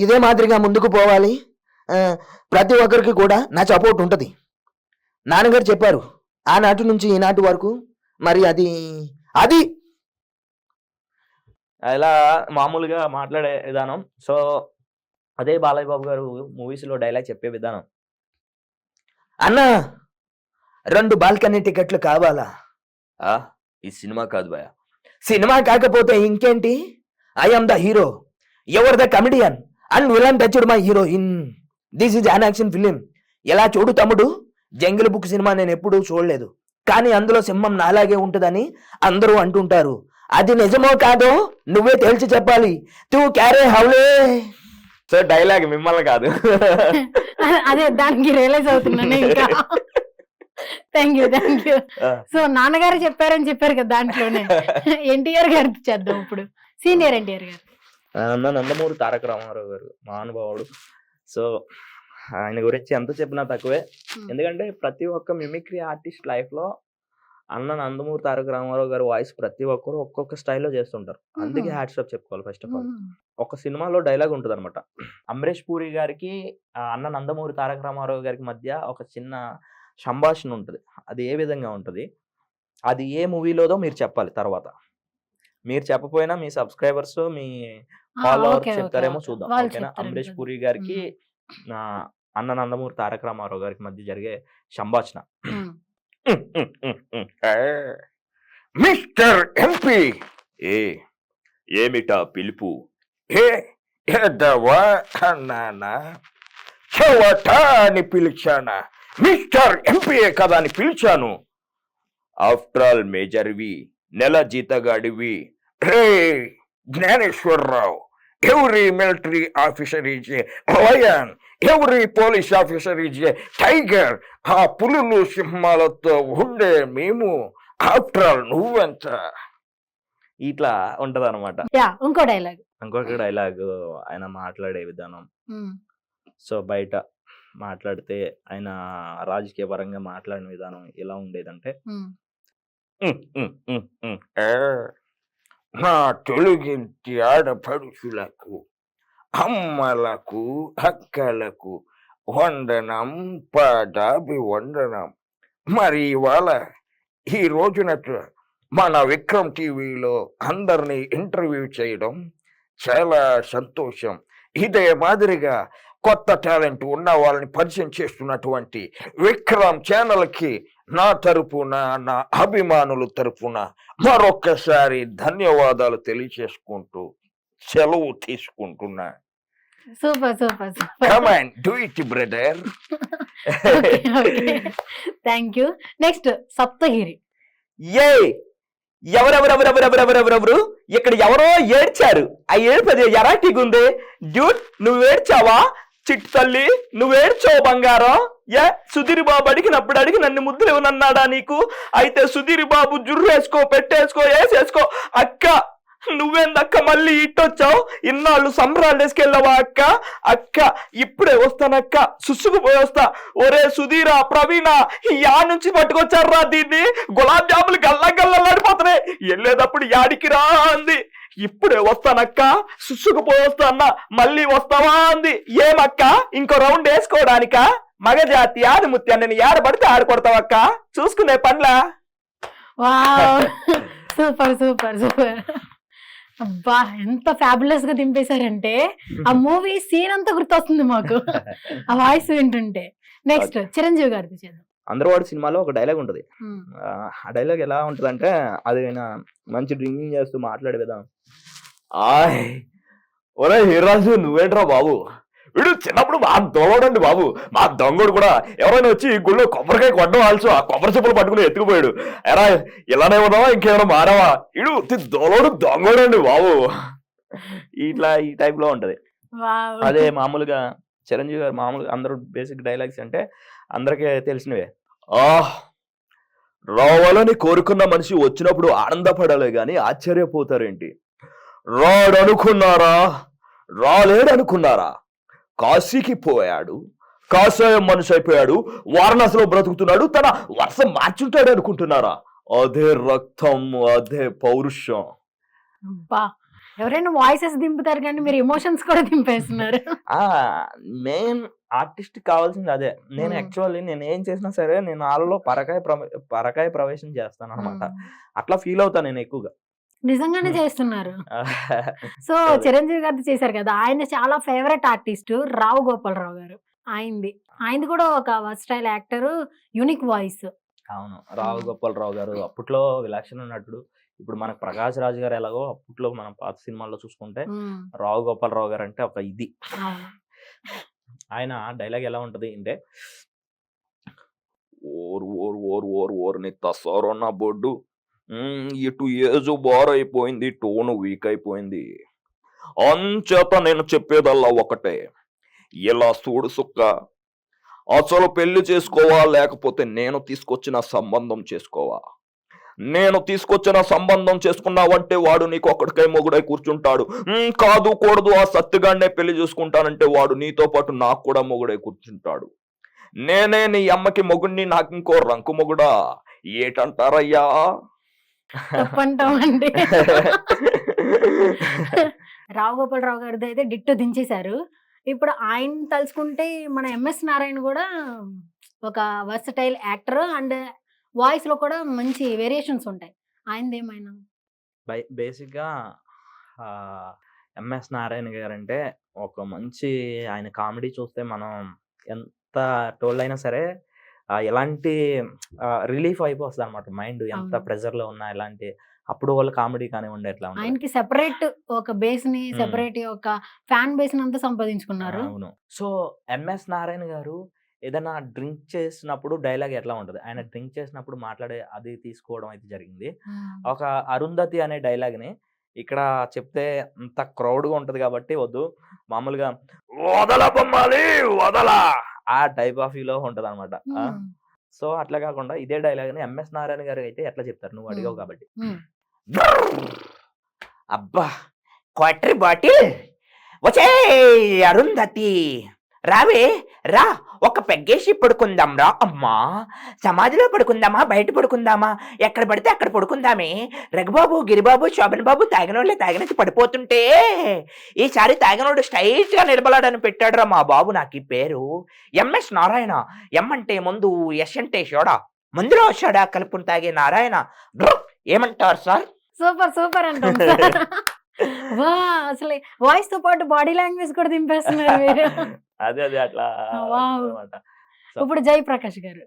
ఇదే మాదిరిగా ముందుకు పోవాలి. ప్రతి ఒక్కరికి కూడా నా సపోర్ట్ ఉంటుంది. నాన్నగారు చెప్పారు ఆనాటి నుంచి ఈనాటి వరకు. మరి అది
ఇలా మామూలుగా మాట్లాడే విధానం. సో అదే బాలయ్య బాబు గారు మూవీస్ లో డైలాగ్ చెప్పే విధానం.
అన్నా 2 బాల్కనీ టికెట్లు కావాలా?
ఈ సినిమా కాదు భయ.
సినిమా కాకపోతే ఇంకేంటి? I am the hero, ever the comedian and villain touched my heroine. This is an action film. ఎలా చూడు తమ్ముడు, జంగిల్ బుక్ సినిమా నేను ఎప్పుడూ చూడలేదు, కానీ అందులో సింహం నాలాగే ఉంటుందని అందరూ అంటుంటారు. అది నిజమో కాదో నువ్వే తేల్చి చెప్పాలి. తూ క్యారే హౌలే.
సార్ డైలాగ్ మిమ్మల్ని కాదు.
అదే దానికి రియలైజ్ అవుతున్నాను ఇంకా. Thank you. సో నాన్నగారు చెప్పారని చెప్పారు కదా దాంట్లోనే. ఎన్టీఆర్ గారికి చేద్దాం ఇప్పుడు. సీనియర్ ఎన్టీఆర్ గారు.
అన్న నందమూరి తారక రామారావు గారు మహానుభావుడు. సో ఆయన గురించి ఎంత చెప్పినా తక్కువే. ఎందుకంటే ప్రతి ఒక్క మిమిక్రీ ఆర్టిస్ట్ లైఫ్ లో అన్న నందమూరి తారక రామారావు గారి వాయిస్ ప్రతి ఒక్కరు ఒక్కొక్క స్టైల్లో చేస్తుంటారు. అందుకే హ్యాట్స్ ఆఫ్ చెప్పుకోవాలి. ఫస్ట్ ఆఫ్ ఆల్ ఒక సినిమాలో డైలాగ్ ఉంటుంది అనమాట. అమరేష్ పూరి గారికి అన్న నందమూరి తారక రామారావు గారికి మధ్య ఒక చిన్న సంభాషణ ఉంటుంది. అది ఏ విధంగా ఉంటుంది, అది ఏ మూవీలోదో మీరు చెప్పాలి. తర్వాత మీరు చెప్పపోయినా మీ సబ్స్క్రైబర్స్ మీ ఫాలోవర్స్ చెప్తారేమో చూద్దాం. ఓకేనా? అమరేష్ పూరి గారికి అన్న నందమూరి తారక రామారావు గారికి మధ్య జరిగే సంభాషణ.
Mister MP. ఏమిటా పిలుపు? అని పిలిచానా? మిస్టర్ ఎంపీ కదా అని పిలిచాను. ఆఫ్టర్ ఆల్ మేజర్వి, నెల జీతగాడివి. రే Gnaneswara Rao, every military officer is a lion, every police officer is a tiger. ఆ పులులు సింహాలతో ఉండే మేము ఆఫ్టర్ ఆల్ నువ్వెంత.
ఇట్లా ఉంటది అనమాట.
ఇంకో డైలాగ్.
ఇంకొక డైలాగ్ ఆయన మాట్లాడే విధానం. సో బయట మాట్లాడితే ఆయన రాజకీయ పరంగా మాట్లాడిన విధానం ఎలా ఉండేదంటే,
నా తెలుగింటి ఆడపడుచులకు, అమ్మలకు, అక్కలకు వందనం, పాదాభి వందనం. మరి ఇవాళ ఈ రోజునట మన విక్రమ్ టీవీలో అందరినీ ఇంటర్వ్యూ చేయడం చాలా సంతోషం. ఇదే మాదిరిగా కొత్త టాలెంట్ ఉన్న వాళ్ళని పరిచయం చేస్తున్నటువంటి విక్రమ్ ఛానల్కి నా తరపున, నా అభిమానుల తరపున మరొక్కసారి ధన్యవాదాలు తెలియచేసుకుంటూ సెలవు తీసుకుంటున్నా.
Super.
Come on, do it, brother.
Thank you. Next Saptagiri.
ఎవరెవరెవరెవరెవరెవరెవరెవరు ఇక్కడ ఎవరో ఏడ్చారు. ఆ ఏడుపది ఎరాటిగా ఉంది. డ్యూట్ నువ్వు ఏడ్చావా? చిట్టు తల్లి నువ్వు ఏడ్చావు బంగారం. సుధీర్ బాబు అడిగినప్పుడు అడిగి నన్ను ముద్దులు ఇవ్వనన్నాడా నీకు? అయితే సుధీర్ బాబు జుర్రు వేసుకో, పెట్టేసుకో, వేసేసుకో. అక్క నువ్వేందక్క మళ్ళీ ఇట్టొచ్చావు? ఇన్నాళ్ళు సంబరాలు వేసుకెళ్ళావా అక్క? అక్క ఇప్పుడే వస్తానక్క, సుసుకుపోయి వస్తా. ఒరే సుధీరా, ప్రవీణ, యా నుంచి పట్టుకొచ్చారా దీన్ని? గులాబ్ జాములు గల్లా గల్లలాడిపోతున్నాయి. వెళ్ళేటప్పుడు యాడికి రా అంది. ఇప్పుడే వస్తానక్క, సుసుకుపోయి వస్తా అన్న. మళ్ళీ వస్తావా అంది. ఏమక్క ఇంకో రౌండ్ వేసుకోవడానిక? మగజాతి ఆదిముత్యాన్ని నేను ఆడబడితే ఆడకొడతావక్క, చూసుకునే పనులా.
సూపర్. అబ్బా ఎంత ఫ్యాబులస్ గా దింపేశారంటే ఆ మూవీ సీన్ అంతా గుర్తొస్తుంది మాకు ఆ వాయిస్ వింటుంటే. నెక్స్ట్ చిరంజీవి గారిది చేద్దాం.
అందరవాడు సినిమాలో ఒక డైలాగ్ ఉంటది. ఆ డైలాగ్ ఎలా ఉంటది అంటే, అది ఆయన మంచి డ్రింకింగ్ చేస్తూ మాట్లాడే విధానం.
ఒరే హీరాజు, నువ్వేంట్రా బాబు? వీడు చిన్నప్పుడు మా దొంగడండి బాబు. మా దొంగడు కూడా ఎవరైనా వచ్చి ఈ గుళ్ళో కొబ్బరికాయ కొట్టడం ఆల్చు, ఆ కొబ్బరి చెప్పులు పట్టుకుని ఎత్తుకుపోయాడు. ఎరా ఇలానే ఉన్నావా, ఇంకేమైనా మారావా? వీడు దొంగడు దొంగడండి బాబు.
ఇట్లా ఈ టైప్ లో ఉంటది. అదే మామూలుగా చిరంజీవి గారు మామూలుగా అందరూ బేసిక్ డైలాగ్స్ అంటే అందరికీ తెలిసినవే.
రావాలని కోరుకున్న మనిషి వచ్చినప్పుడు ఆనందపడాలి గాని ఆశ్చర్యపోతారేంటి? రాడనుకున్నారా? రాలేడనుకున్నారా? కాశీకి పోయాడు, కాషాయం మనిషి అయిపోయాడు, వారణాసిలో బ్రతుకుతున్నాడు, తన వరుస మార్చుంటాడు అనుకుంటున్నారా? అదే రక్తం, అదే పౌరుషం.
ఎవరైనా వాయిసెస్ దింపుతారు కానీ మీరు ఎమోషన్స్ కూడా దింపేస్తున్నారు.
మెయిన్ ఆర్టిస్ట్ కావాల్సింది అదే. నేను యాక్చువల్లీ నేను ఏం చేసినా సరే నేను వాళ్ళలో పరకాయ ప్రవేశం చేస్తాను అనమాట. అట్లా ఫీల్ అవుతాను నేను ఎక్కువగా.
నిజంగానే చేస్తున్నారు. సో చిరంజీవి గారిది చేశారు కదా, ఆయన చాలా ఫేవరెట్ ఆర్టిస్ట్ రావు గోపాలరావు గారు. ఆయనది కూడా ఒక వర్స్టైల్ యాక్టర్, యూనిక్ వాయిస్.
అవును, రావు గోపాలరావు గారు అప్పట్లో విలక్షణ నటుడు. ఇప్పుడు మనకు ప్రకాష్ రాజ్ గారు ఎలాగో అప్పట్లో మనం పాత సినిమాల్లో చూసుకుంటే రావు గోపాలరావు గారు అంటే ఒక ఇది. ఆయన డైలాగ్ ఎలా ఉంటది అంటే,
ఓరు ఓరు ఓరు ఓరు ఓరు నీ తసోరన్న బొడ్డు, ఇటు ఏజ్ బార్ అయిపోయింది, టోన్ వీక్ అయిపోయింది. అంచేత నేను చెప్పేదల్లా ఒకటే, ఇలా చూడు సుక్క, అసలు పెళ్లి చేసుకోవా లేకపోతే నేను తీసుకొచ్చిన సంబంధం చేసుకోవా? నేను తీసుకొచ్చిన సంబంధం చేసుకున్నావంటే వాడు నీకు ఒక్కడికై మొగుడై కూర్చుంటాడు. కాదు కూడదు ఆ సత్తిగాడినే పెళ్లి చేసుకుంటానంటే వాడు నీతో పాటు నాకు కూడా మొగుడై కూర్చుంటాడు. నేనే నీ అమ్మకి మొగుడిని, నాకు ఇంకో రంకు మొగుడా? ఏటంటారయ్యా?
తప్పంటామండి. రావు గోపాలరావు గారిది అయితే డిట్టో దించేశారు. ఇప్పుడు ఆయన తలుచుకుంటే మన ఎంఎస్ నారాయణ కూడా ఒక వర్సటైల్ యాక్టర్ అండ్ వాయిస్ లో కూడా మంచి వేరియేషన్స్ ఉంటాయి. ఆయనది ఏమైనా
బేసిక్గా ఎంఎస్ నారాయణ గారు అంటే ఒక మంచి, ఆయన కామెడీ చూస్తే మనం ఎంత టోల్ అయినా సరే ఎలాంటి రిలీఫ్ అయిపోతుంది అనమాట మైండ్, ఎంత
అవును.
ప్రెజర్ లో ఉన్నా ఎలాంటి. అప్పుడు వాళ్ళ కామెడీ కానివ్వండి ఎట్లా ఉంటుంది.
ఆయనకి సెపరేట్ ఒక బేస్ ని సెపరేట్ ఒక ఫ్యాన్ బేస్ ని అంతా సంపాదించుకున్నారు.
అవును. సో ఎంఎస్ నారాయణ గారు ఏదైనా డ్రింక్ చేసినప్పుడు డైలాగ్ ఎట్లా ఉంటుంది, ఆయన డ్రింక్ చేసినప్పుడు మాట్లాడే అది తీసుకోవడం అయితే జరిగింది. ఒక అరుంధతి అనే డైలాగ్ ని ఇక్కడ చెప్తే అంత క్రౌడ్ గా ఉంటది కాబట్టి వద్దు, మామూలుగా వదల బొమ్మాలి వదల ఆ టైప్ ఆఫ్ లో ఉంటది అనమాట. సో అట్లా కాకుండా ఇదే డైలాగ్ ని ఎంఎస్ నారాయణ గారు అయితే ఎట్లా చెప్తారు, నువ్వు అడిగావు కాబట్టి.
అబ్బా క్వార్టర్ బాటిల్ వచ్చే అరుంధతి, రావే రా, ఒక పెగ్గేసి పడుకుందాం రా. అమ్మా సమాధిలో పడుకుందామా, బయట పడుకుందామా, ఎక్కడ పడితే అక్కడ పడుకుందామే. రఘుబాబు, గిరిబాబు, శోభన్ బాబు తాగినోళ్ళే తాగినట్టు పడిపోతుంటే ఈసారి తాగినోడు స్ట్రైట్ గా నిలబడాడని పెట్టాడు రా మా బాబు నాకు ఈ పేరు. ఎంఎస్ నారాయణ. ఎం అంటే ముందు, ఎస్ అంటే షోడా, ముందులో షోడా కలుపుని తాగే నారాయణ. ఏమంటారు సార్?
సూపర్ సూపర్ అంటాం సార్. వా, అసలు వాయిస్ తో పాటు బాడీ లాంగ్వేజ్ కూడా దింపేస్తున్నారు మీరు.
అదే అట్లా
వావ్.
అనమాట.
ఇప్పుడు జయప్రకాష్ గారు.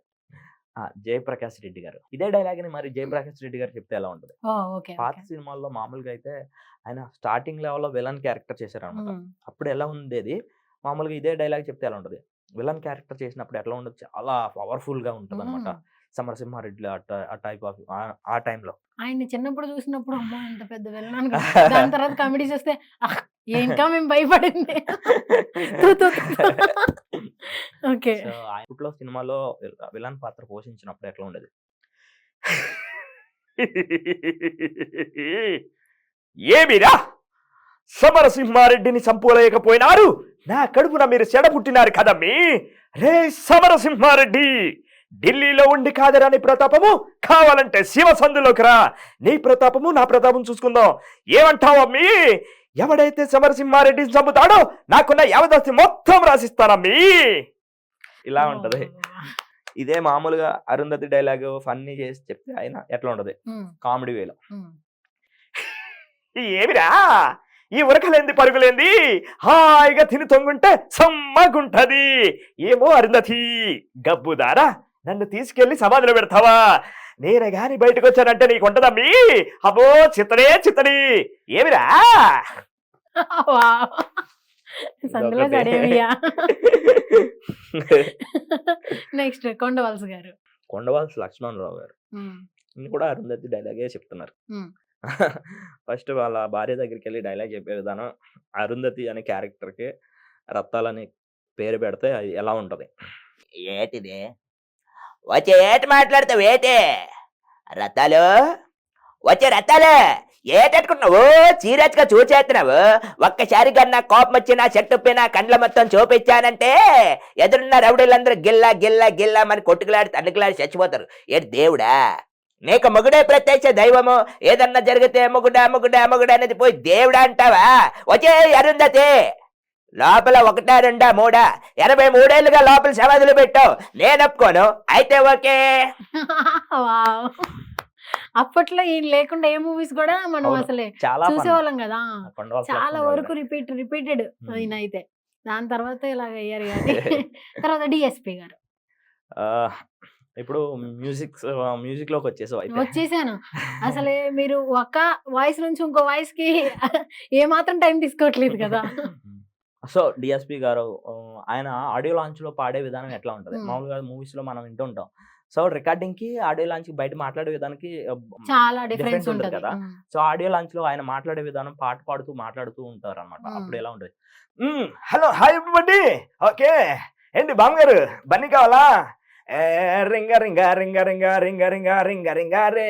జయప్రకాష్ రెడ్డి గారు ఇదే డైలాగ్ ని మరి జయప్రకాష్ రెడ్డి గారు చెప్తే ఎలా ఉంటుంది?
ఓకే.
పాత సినిమాల్లో మామూలుగా అయితే ఆయన స్టార్టింగ్ లెవెల్లో విలన్ క్యారెక్టర్ చేశారు అనమాట. అప్పుడు ఎలా ఉండేది, మామూలుగా ఇదే డైలాగ్ చెప్తే ఎలా ఉంటుంది, విలన్ క్యారెక్టర్ చేసినప్పుడు ఎట్లా ఉండదు, చాలా పవర్ఫుల్ గా ఉంటుంది అనమాట. సమరసింహారెడ్డి ఆ టైప్ ఆఫ్ ఆ టైంలో
ఆయన్ని చిన్నప్పుడు చూసినప్పుడు అమ్మా ఎంత పెద్ద వెళ్ళాను, దాని తర్వాత కామెడీ చూస్తే ఇంకా మేము భయపడింది. ఓకే.
అప్పట్లో సినిమాలో విలన్ పాత్ర పోషించినప్పుడు ఎట్లా ఉండేది,
ఏమిరా సమరసింహారెడ్డిని చంపులేకపోయినారు, నా కడుపున మీరు చెడ పుట్టినారు కదమ్మీ. రే సమరసింహారెడ్డి, ఢిల్లీలో ఉండి కాదరాని ప్రతాపము, కావాలంటే శివ సందులోకి రా, నీ ప్రతాపము నా ప్రతాపం చూసుకుందాం. ఏమంటావమ్మీ? ఎవడైతే సమరసింహారెడ్డిని చంపుతాడో నాకున్న యావదాస్తి మొత్తం రాసిస్తానమ్మీ.
ఇలా ఉంటది. ఇదే మామూలుగా అరుంధతి డైలాగ్ ఫన్నీ చేసి చెప్తే ఆయన ఎట్లా ఉంటది, కామెడీ వేలో.
ఏమిరా ఈ ఉరకలేంది పరుగులేంది, హాయిగా తిని తొంగుంటే సమ్మగుంటది. ఏమో అరుంధతి గబ్బుదారా, నన్ను తీసుకెళ్లి సమాధిలో పెడతావా? నేనే గాని బయటకు వచ్చానంటే నీకు ఉంటదమ్మీ. అబ్బో చిత్తడే చిత్తడి. ఏమిరా?
నెక్స్ట్ కొండవలస గారు.
కొండవలస లక్ష్మణరావు గారు ఇది కూడా అరుంధతి డైలాగే చెప్తున్నారు. ఫస్ట్ వాళ్ళ భార్య దగ్గరికి వెళ్ళి డైలాగ్ చెప్పే విధానం, అరుంధతి అనే క్యారెక్టర్ కి రత్తాలని పేరు పెడితే అది ఎలా ఉంటది.
ఏటిది వచ్చే ఏటి మాట్లాడతావు, ఏటి రథాలు వచ్చే రథాలు ఏటట్టుకున్నావు, సీరియస్ గా చూసేస్తున్నావు. ఒక్కసారి కన్నా కోపం వచ్చి నా చెట్టు పైన కండ్ల మొత్తం చూపించానంటే ఎదురున్న రౌడీలందరూ గిల్లా గిల్లా గిల్లా మరి కొట్టుకులాడి తన్నుకులాడి చచ్చిపోతారు. ఏటి దేవుడా, నీకు మొగుడే ప్రత్యక్ష దైవము, ఏదన్నా జరిగితే మొగుడా మొగుడా మొగుడా అనేది పోయి దేవుడా అంటావా? వచ్చే అరుంధతి, లోపల 1, 2, 3 83 ఏళ్ళుగా లోపల సమాధులు పెట్టావు, నేను ఒప్పుకోను. అయితే ఓకే.
అప్పట్లో ఈయన లేకుండా ఏ మూవీస్ కూడా మనం అసలే
చాలా
చూసేవాళ్ళం కదా,
కొండవలస
చాలా
లక్ష్మణరావు
వరకు
గారు.
రిపీటెడ్ ఈయన అయితే. దాని తర్వాత ఇలాగ అయ్యారు కానీ తర్వాత డిఎస్పి గారు.
ఇప్పుడు మ్యూజిక్ లోకి
వచ్చేసాను. అసలే మీరు ఒక వాయిస్ నుంచి ఇంకో వాయిస్ కి ఏ మాత్రం టైం తీసుకోవట్లేదు కదా.
సో డిఎస్పి గారు ఆయన ఆడియో లాంచ్ లో పాడే విధానం ఎట్లా ఉంటది,
Hmm.
మామూలుగా మూవీస్ లో మనం వింటుంటాం. సో రికార్డింగ్ కి ఆడియో లాంచ్ కి బయట మాట్లాడే విధానికి
చాలా డిఫరెన్స్
డిఫరెన్స్ ఉంటుంది
ఉంటది
కదా. సో ఆడియో లాంచ్ లో ఆయన మాట్లాడే విధానం పాట పాడుతూ మాట్లాడుతూ ఉంటారు అనమాట. అప్పుడు ఎలా ఉంటుంది, హలో హాయ్ ఎవ్రీబడి, ఓకే ఏంటి బామ్మగారు బన్నీ కావాలా, ఏ రింగ రింగ రింగ రింగ రింగ రింగ రింగ రింగ రే,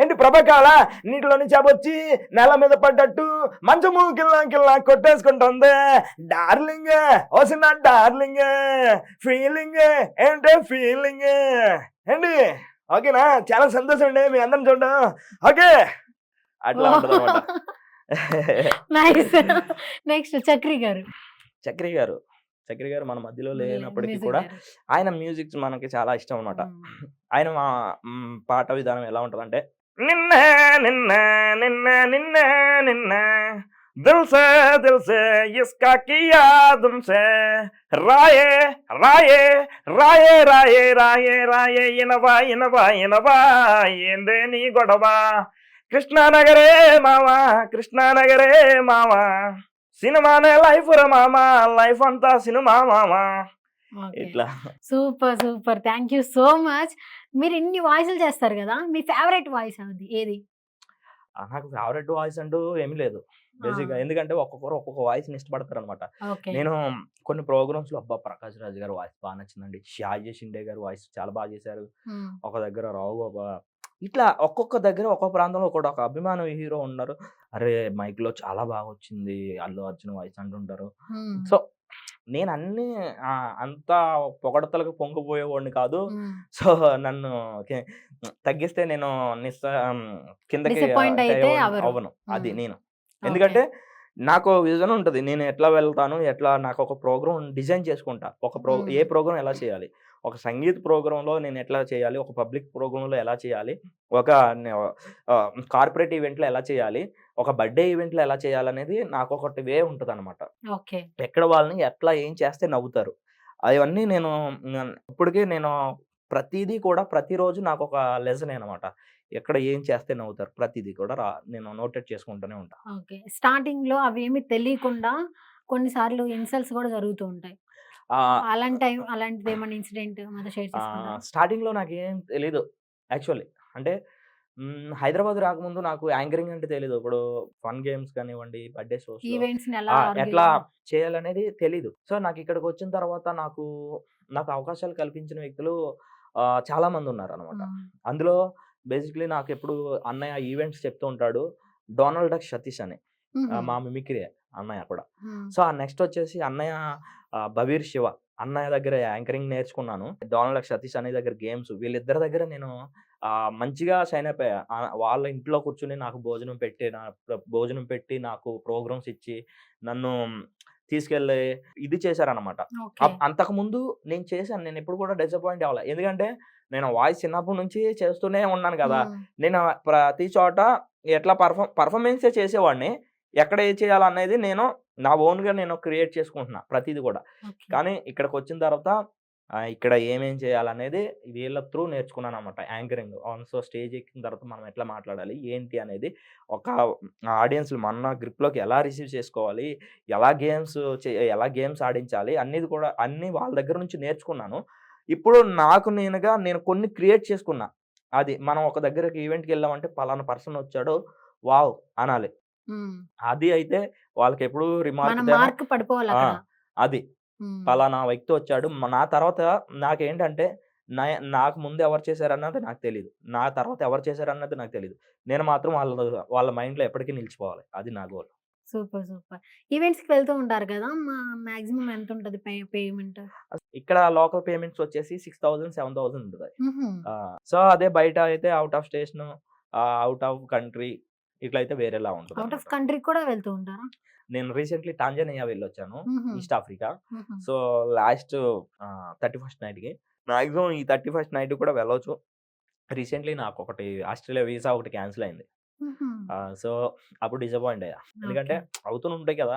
ఏంటి ప్రభా కావాలా, నీటిలోని చేపొచ్చి నేల మీద పడ్డట్టు మంచము కిల్లా కిల్లా కొట్టేసుకుంటుంది, డార్లింగ్ వస్తున్నా డార్లింగ్, ఫీలింగ్ ఏంటే ఫీలింగ్, ఏంటి ఓకేనా, చాలా సంతోషం అండి మీ అందరం చూడడం, ఓకే అట్లా ఉంటుంది అనమాట.
నైస్. నెక్స్ట్ చక్రి గారు.
చక్రి గారు మన మధ్యలో లేనప్పటికీ కూడా ఆయన మ్యూజిక్ మనకి చాలా ఇష్టం అనమాట. ఆయన పాట విధానం ఎలా ఉంటుంది అంటే, నిన్న నిన్న నిన్న నిన్న నిన్న దిల్సే దిల్సే ఇస్కా కియా దుమ్సే రాయే రాయే రాయే రాయే రాయే రాయే ఇనవా ఇనవా ఇనవా ఏందే నీ గొడవ, కృష్ణానగరే మావా కృష్ణానగరే మావా, సినిమానే లైఫ్ రా మామా, లైఫ్ అంతా సినిమా మామా, ఇట్లా.
Super super, thank you so much. మీరు ఇన్ని వాయిస్లు చేస్తారు కదా, మీ ఫేవరెట్ వాయిస్ అది ఏది?
నాకు ఫేవరెట్ వాయిస్ అంటూ ఏమీ లేదు బేసిక్ గా, ఎందుకంటే ఒక్కొక్కరు ఒక్కొక్క వాయిస్ ని ఇష్టపడతారు అనమాట.
ఓకే.
నేను కొన్ని ప్రోగ్రామ్స్ లో అబ్బా ప్రకాష్ రాజ్ గారు వాయిస్ బాగా నచ్చిందండి, షాజీ షిండే గారు వాయిస్ చాలా బాగా చేశారు, ఒక దగ్గర రావు బాబా, ఇట్లా ఒక్కొక్క దగ్గర ఒక్కొక్క ప్రాంతంలో ఒక అభిమాన హీరో ఉన్నారు, అరే మైక్ లో చాలా బాగా వచ్చింది అల్లు అర్జున్ వాయిస్ అంటుంటారు. సో నేను అన్ని అంతా పొగడతలకు పొంగిపోయేవాడిని కాదు. సో నన్ను తగ్గిస్తే నేను కిందకి
Disappoint అయితే
అవ్వను, అది నేను. ఎందుకంటే నాకు విజన్ ఉంటుంది, నేను ఎట్లా వెళ్తాను, ఎట్లా నాకు ఒక ప్రోగ్రామ్ డిజైన్ చేసుకుంటా, ఏ ప్రోగ్రామ్ ఎలా చేయాలి, ఒక సంగీత ప్రోగ్రాంలో నేను ఎట్లా చేయాలి, ఒక పబ్లిక్ ప్రోగ్రాంలో ఎలా చేయాలి, ఒక కార్పొరేట్ ఈవెంట్లో ఎలా చేయాలి, ఒక బర్త్డే ఈవెంట్లో ఎలా చేయాలనేది నాకు ఒకటి వే ఉంటుంది అనమాట.
ఓకే.
ఎక్కడ వాళ్ళని ఎట్లా ఏం చేస్తే నవ్వుతారు, అవన్నీ నేను ఇప్పటికీ నేను ప్రతిదీ కూడా ప్రతిరోజు నాకు ఒక లెసన్ అనమాట. ఎక్కడ ఏం చేస్తే నవ్వుతారు ప్రతిదీ కూడా నేను నోటెడ్ చేసుకుంటూనే ఉంటా.
ఓకే. స్టార్టింగ్ లో అవి ఏమి తెలియకుండా కొన్నిసార్లు ఇన్సల్ట్స్ కూడా జరుగుతూ ఉంటాయి. అలాంటిది ఏమైనా ఇన్సిడెంట్ మాతో షేర్ చేసుకుంటారా?
స్టార్టింగ్ లో నాకేం తెలీదు యాక్చువల్లీ. అంటే హైదరాబాద్ రాకముందు నాకు యాంకరింగ్ అంటే తెలీదు. ఇప్పుడు ఫన్ గేమ్స్ కానివ్వండి, బర్త్డే షోస్
ఈవెంట్స్ ని ఎలా
ఎట్లా చేయాలనేది తెలీదు. సో నాకు ఇక్కడికి వచ్చిన తర్వాత నాకు అవకాశాలు కల్పించిన వ్యక్తులు చాలా మంది ఉన్నారు అనమాట. అందులో బేసిక్లీ నాకు ఎప్పుడు అన్నయ్య ఈవెంట్స్ చెప్తూ ఉంటాడు, డొనాల్డ్ డక్ సతీష్ అని, మా మిమిక్రీ అన్నయ్య కూడా. సో ఆ నెక్స్ట్ వచ్చేసి అన్నయ్య బవీర్ శివ అన్నయ్య దగ్గర యాంకరింగ్ నేర్చుకున్నాను, డొనాల్డ్ డక్ సతీష్ అనే దగ్గర గేమ్స్, వీళ్ళిద్దరి దగ్గర నేను మంచిగా షైన్ అయిపోయా. వాళ్ళ ఇంట్లో కూర్చుని నాకు భోజనం పెట్టి నాకు ప్రోగ్రామ్స్ ఇచ్చి నన్ను తీసుకెళ్ళి ఇది చేశారనమాట. అంతకుముందు నేను చేశాను, నేను ఎప్పుడు కూడా డిసప్పాయింట్ అవ్వాలి, ఎందుకంటే నేను వాయిస్ చిన్నప్పటి నుంచి చేస్తూనే ఉన్నాను కదా. నేను ప్రతి చోట ఎట్లా పర్ఫార్మెన్సే చేసేవాడిని, ఎక్కడ ఏం చేయాలనేది నేను నా ఓన్గా నేను క్రియేట్ చేసుకుంటున్నా ప్రతిది కూడా. కానీ ఇక్కడికి వచ్చిన తర్వాత ఇక్కడ ఏమేం చేయాలనేది వీళ్ళ త్రూ నేర్చుకున్నాను అనమాట. యాంకరింగ్ సో స్టేజ్ ఎక్కిన తర్వాత మనం ఎట్లా మాట్లాడాలి ఏంటి అనేది, ఒక ఆడియన్స్ మన గ్రిప్లోకి ఎలా రిసీవ్ చేసుకోవాలి, ఎలా గేమ్స్ ఆడించాలి అనేది కూడా అన్ని వాళ్ళ దగ్గర నుంచి నేర్చుకున్నాను. ఇప్పుడు నేను కొన్ని క్రియేట్ చేసుకున్నా. అది మనం ఒక దగ్గరకి ఈవెంట్కి వెళ్ళామంటే పలానా పర్సన్ వచ్చాడు వావ్ అనాలి, అది అయితే వాళ్ళకి ఎప్పుడు రిమార్క్
పడిపోవాలి.
అది పలానా వ్యక్తి వచ్చాడు, నా తర్వాత నాకేంటంటే నాకు ముందు ఎవరు చేశారన్నది నాకు తెలియదు, నా తర్వాత ఎవరు చేశారన్నది నాకు తెలియదు, నేను మాత్రం వాళ్ళ మైండ్లో ఎప్పటికీ నిలిచిపోవాలి, అది నా గోల్.
Super super. ఈవెంట్స్ కి వెళ్తూ ఉంటారు కదా, మాక్సిమం ఎంత ఉంటుంది పేమెంట్?
ఇక్కడ లోకల్ పేమెంట్స్ వచ్చేసి 6,000 7,000 ఉంటుంది. సో అదే బయట అయితే out of station, out of country ఇట్లా అయితే వేరేలా ఉంటుంది.
అవుట్ ఆఫ్ కంట్రీ కూడా వెళ్తూ ఉంటారా?
నేను రీసెంట్లీ టాంజానియా వెళ్ళొచ్చాను, East Africa. So last 31st నైట్కి, మాక్సిమం ఈ 31st నైట్ కూడా వెళ్ళొచ్చు. రీసెంట్లీ నాకు ఒకటి ఆస్ట్రేలియా వీసా ఒకటి క్యాన్సిల్ అయింది. సో అప్పుడు డిసప్పాయింట్ అయ్యా, ఎందుకంటే అవుతుంటాయి కదా.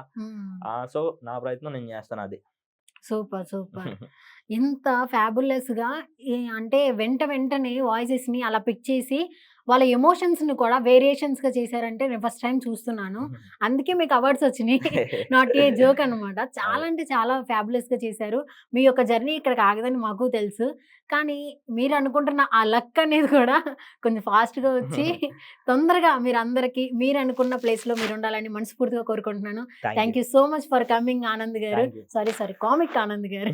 సో నా ప్రయత్నం నేను చేస్తాను అది.
Super super. ఇంత ఫ్యాబులస్ గా అంటే వెంటనే వాయిసెస్ ని అలా పిక్ చేసి వాళ్ళ ఎమోషన్స్ ని కూడా వేరియేషన్స్ గా చేశారంటే నేను ఫస్ట్ టైం చూస్తున్నాను. అందుకే మీకు అవార్డ్స్ వచ్చినాయి. నాట్ ఏ జోక్ అనమాట. చాలా అంటే చాలా ఫ్యాబులస్ గా చేశారు. మీ యొక్క జర్నీ ఇక్కడికి ఆగదని మాకు తెలుసు. కానీ మీరు అనుకుంటున్న ఆ లక్ అనేది కూడా కొంచెం ఫాస్ట్ గా వచ్చి తొందరగా మీరందరికీ మీరు అనుకున్న ప్లేస్ లో మీరు ఉండాలని మనస్ఫూర్తిగా కోరుకుంటున్నాను. Thank you so much for coming Anand గారు. సారీ కామిక్ ఆనంద్ గారు.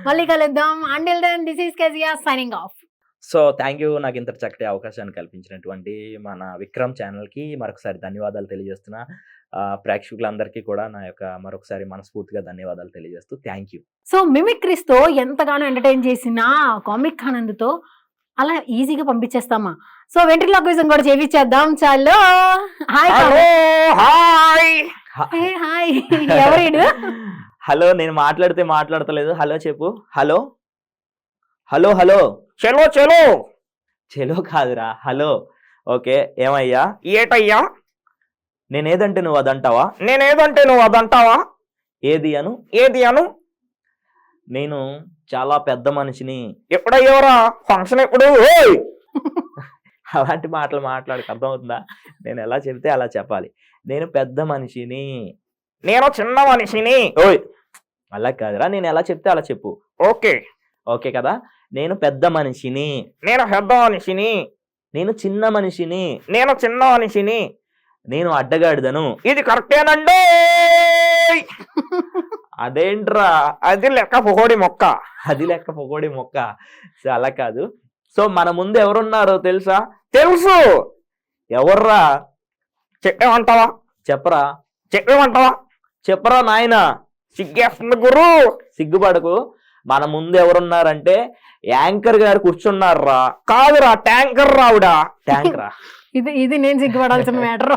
మళ్ళీ కలుద్దాం. Until then this is Kezia signing off.
So thank you నాకు ఇంత చక్కటి అవకాశాన్ని కల్పించినటువంటి మన విక్రమ్ ఛానల్కి మరొకసారి ధన్యవాదాలు తెలియజేస్తున్నా. ప్రేక్షకులందరికీ కూడా నా యొక్క మరొకసారి మనస్ఫూర్తిగా ధన్యవాదాలు తెలియజేస్తూ థ్యాంక్ యూ.
సో మిమిక్రీస్తో ఎంతగానో ఎంటర్టైన్ చేసిన కామిక్ ఆనంద్తో అలా ఈజీగా పంపించేస్తామా? సో వెంట్రిలాక్విజం కూడా చేయించేద్దాం. చాలు. Hi
hi
hi. ఎవరు?
హలో, నేను మాట్లాడితే మాట్లాడతలేదు. హలో చెప్పు. Hello hello hello. చలో చలో. చలో కాదురా, హలో. ఓకే, ఏమయ్యా? ఏటయ్యా? నేనేదంటే నువ్వు అదంటావా? నేనేదంటే నువ్వు అదంటావా? ఏది అను? ఏది అను? నేను చాలా పెద్ద మనిషిని. ఎప్పుడయ్యోరా? ఫంక్షన్ ఎప్పుడు? అలాంటి మాటలు మాట్లాడక, అర్థమవుతుందా? నేను ఎలా చెప్తే అలా చెప్పాలి. నేను పెద్ద మనిషిని. నేను చిన్న మనిషిని. ఓయ్, అలా కాదురా, నేను ఎలా చెప్తే అలా చెప్పు. ఓకే ఓకే కదా. నేను పెద్ద మనిషిని. నేను పెద్ద మనిషిని. నేను చిన్న మనిషిని. నేను చిన్న మనిషిని. నేను అడ్డగాడిదను. ఇది కరెక్టేనండి. అదేంట్రా? అది లెక్క పొగోడి మొక్క. అది లెక్క పొగోడి మొక్క. సో అలా కాదు. సో మన ముందు ఎవరున్నారో తెలుసా? తెలుసు. ఎవర్రా? చెప్పేమంటావా? చెప్పరా. చెప్పేమంటావా? చెప్పరా నాయన. సిగ్గేస్తుంది గురు. సిగ్గుపడకు. మన ముందు ఎవరున్నారంటే యాంకర్ గారు కూర్చున్నారా. కాదురా, ట్యాంకర్ రావుడా. ట్యాంకరా.
ఇది నేను సిగ్గుపడాల్సిన మ్యాటర్.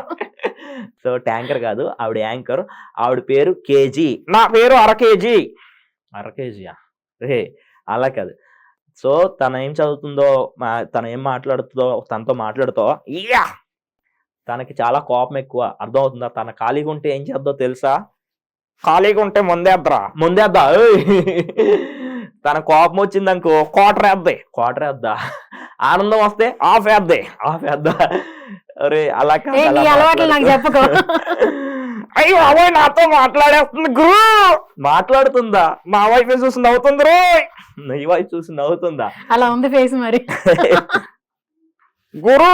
సో ట్యాంకర్ కాదు, ఆవిడ యాంకర్. ఆవిడ పేరు కేజీ. నా పేరు అర కేజీ. అర కేజీయా? రే అలా కాదు. సో తను ఏం చదువుతుందో, తను ఏం మాట్లాడుతుందో, తనతో మాట్లాడుతో ఇయ్యా తనకి చాలా కోపం ఎక్కువ. అర్థమవుతుందా? తన ఖాళీగా ఉంటే ఏం చేద్దో తెలుసా? ఖాళీగా ఉంటే ముందేద్దా. ముందేద్దా. తన కోపం వచ్చిందనుకో క్వార్టర్ వేద్దే. క్వార్టర్ వేద్దా. ఆనందం వస్తే ఆఫ్ వేద్దే. ఆఫ్ వేద్దా. అరే అలా
అలవాట్లు నాకు చెప్పుకో.
అయ్యో అవో నాతో మాట్లాడేస్తుంది గురు. మాట్లాడుతుందా? మా వైఫ్ చూసి నవ్వుతుంది రో. నీ వైఫ్ చూసి నవ్వుతుందా?
అలా ఉంది ఫేస్ మరి.
గురు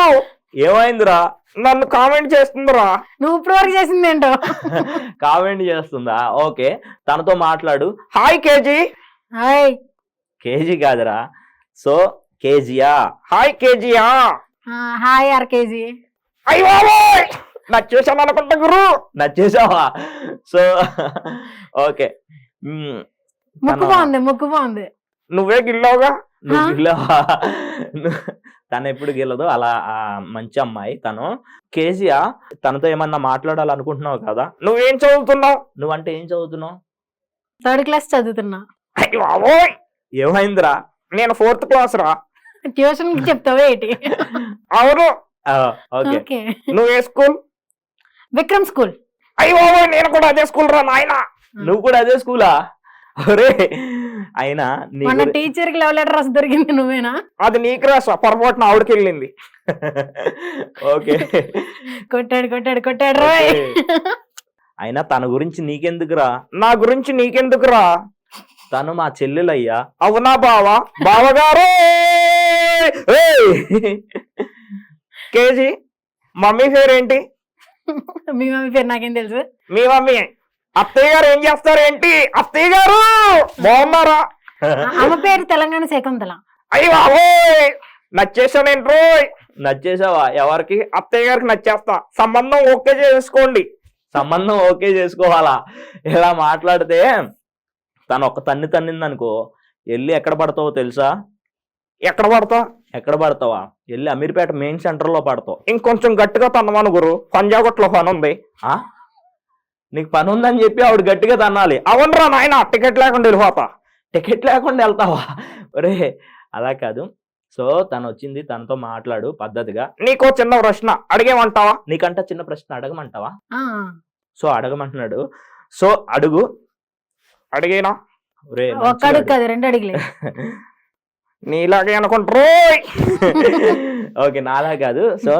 ఏమైందిరా? నన్ను కామెంట్ చేస్తుందిరా.
నువ్వు ఇప్పుడు వరకు చేసింది ఏంటో.
కామెంట్ చేస్తుందా? ఓకే, తనతో మాట్లాడు. Hi KG.
హాయ్.
కేజీ కాదురా. సో కేజీయా. హాయ్ కేజీయా.
హాయ్ అర కేజీ.
అయ్యో నచ్చేసాను అనుకుంటా గురు. నచ్చేసావా? So okay.
ముక్కు బాగుంది. ముక్కు బాగుంది.
నువ్వే గిల్లావుగా. నువ్వు గిల్లావా? తను ఎప్పుడు గెలదు. అలా మంచి అమ్మాయి తను. కేజీయా, తనతో ఏమన్నా మాట్లాడాలనుకుంటున్నావు కదా. నువ్వేం చదువుతున్నావు? నువ్వంటే ఏం చదువుతున్నావు?
3rd క్లాస్ చదువుతున్నా.
ఏమైందిరా? నేను 4th క్లాస్ రా.
ట్యూషన్ చెప్తావా ఏంటి?
అవును. ఓకే. నువ్వు ఏ స్కూల్?
విక్రమ్ స్కూల్.
అయ్యో నేను కూడా అదే స్కూల్ రా నాయన. నువ్వు కూడా అదే స్కూలా? అరే అయినా
మన టీచర్ కి లవ్ లెటర్ రాసి దొరికింది నువ్వేనా?
అది నీకు రాసా, పొరపాటున ఆవిడకి వెళ్ళింది. ఓకే.
కొట్టాడు కొట్టాడు కొట్టాడు రోయ్.
అయినా తన గురించి నీకెందుకురా? నా గురించి నీకెందుకురా? తను మా చెల్లెలయ్యా. అవునా బావా? బావగారు. కేజీ మమ్మీ పేరేంటి?
మీ మమ్మీ పేరు నాకేం తెలుసు.
మీ మమ్మీ. అత్తయ్య గారు ఏం చేస్తారు ఏంటి? అత్తయ్య గారు బాగున్నారా?
అమ్మ పేరు తెలంగాణ శకుంతల.
అయ్యో నచ్చేసానేంటి? నచ్చేసావా? ఎవరికి? అత్తయ్య గారికి నచ్చేస్తా. సంబంధం ఓకే చేసుకోండి. సంబంధం ఓకే చేసుకోవాలా? ఇలా మాట్లాడితే తను ఒక తన్నింది అనుకో, వెళ్ళి ఎక్కడ పడతావో తెలుసా? ఎక్కడ పడతావు? ఎక్కడ పడతావా? వెళ్ళి అమీర్పేట మెయిన్ సెంటర్ లో పడతావు. ఇంకొంచెం గట్టిగా తన్నమాను గురు, పంజాగుట్లో పని ఉంది. నీకు పని ఉందని చెప్పి ఆవిడ గట్టిగా తన్నాలి. అవునరా నాయన, టికెట్ లేకుండా వెళ్ళిపోతా. టికెట్ లేకుండా వెళ్తావా? ఒరే అలా కాదు. సో తను వచ్చింది, తనతో మాట్లాడు పద్ధతిగా. నీకో చిన్న ప్రశ్న అడిగేమంటావా? నీకంట చిన్న ప్రశ్న అడగమంటావా? సో అడగమంటున్నాడు. సో అడుగు. అడిగేనా? ఒరే
ఒక్క అడుగు కాదు, 2 అడిగలే.
నీలాగే అనుకుంటారు. ఓకే, నాలా కాదు. సో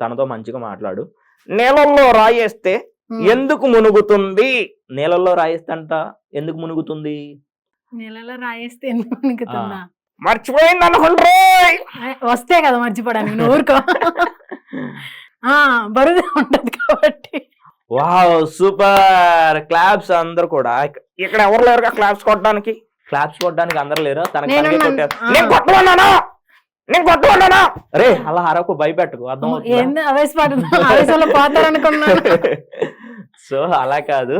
తనతో మంచిగా మాట్లాడు. నీళ్ళల్లో రాయేస్తే ఎందుకు మునుగుతుంది? నీళ్ళల్లో రాయేస్తే అంట ఎందుకు మునుగుతుంది?
నెలలో రాయేస్తే ఎందుకు మునుగుతుందా?
మర్చిపోయింది అనుకుంటే
వస్తే కదా మర్చిపోవడానికి, నువ్వు ఊరుకో. బరువుగా ఉంటది కాబట్టి.
Wow, super. క్లాప్స్ అందరు కూడా.
ఇక్కడ ఎవరు లేరుగా క్లాప్స్ కొట్టడానికి.
క్లాప్స్ కొట్టడానికి అందరు లేరు. తనకి
నేను
తనకే
ఉన్నాను.
కొట్టారు.
నేను కొట్టుకున్నానా
రే, అలా అరకు భయపెట్టకు, అర్థం
ఏంది ఆవేశంలో పోతారనుకున్నాను.
సో అలా కాదు.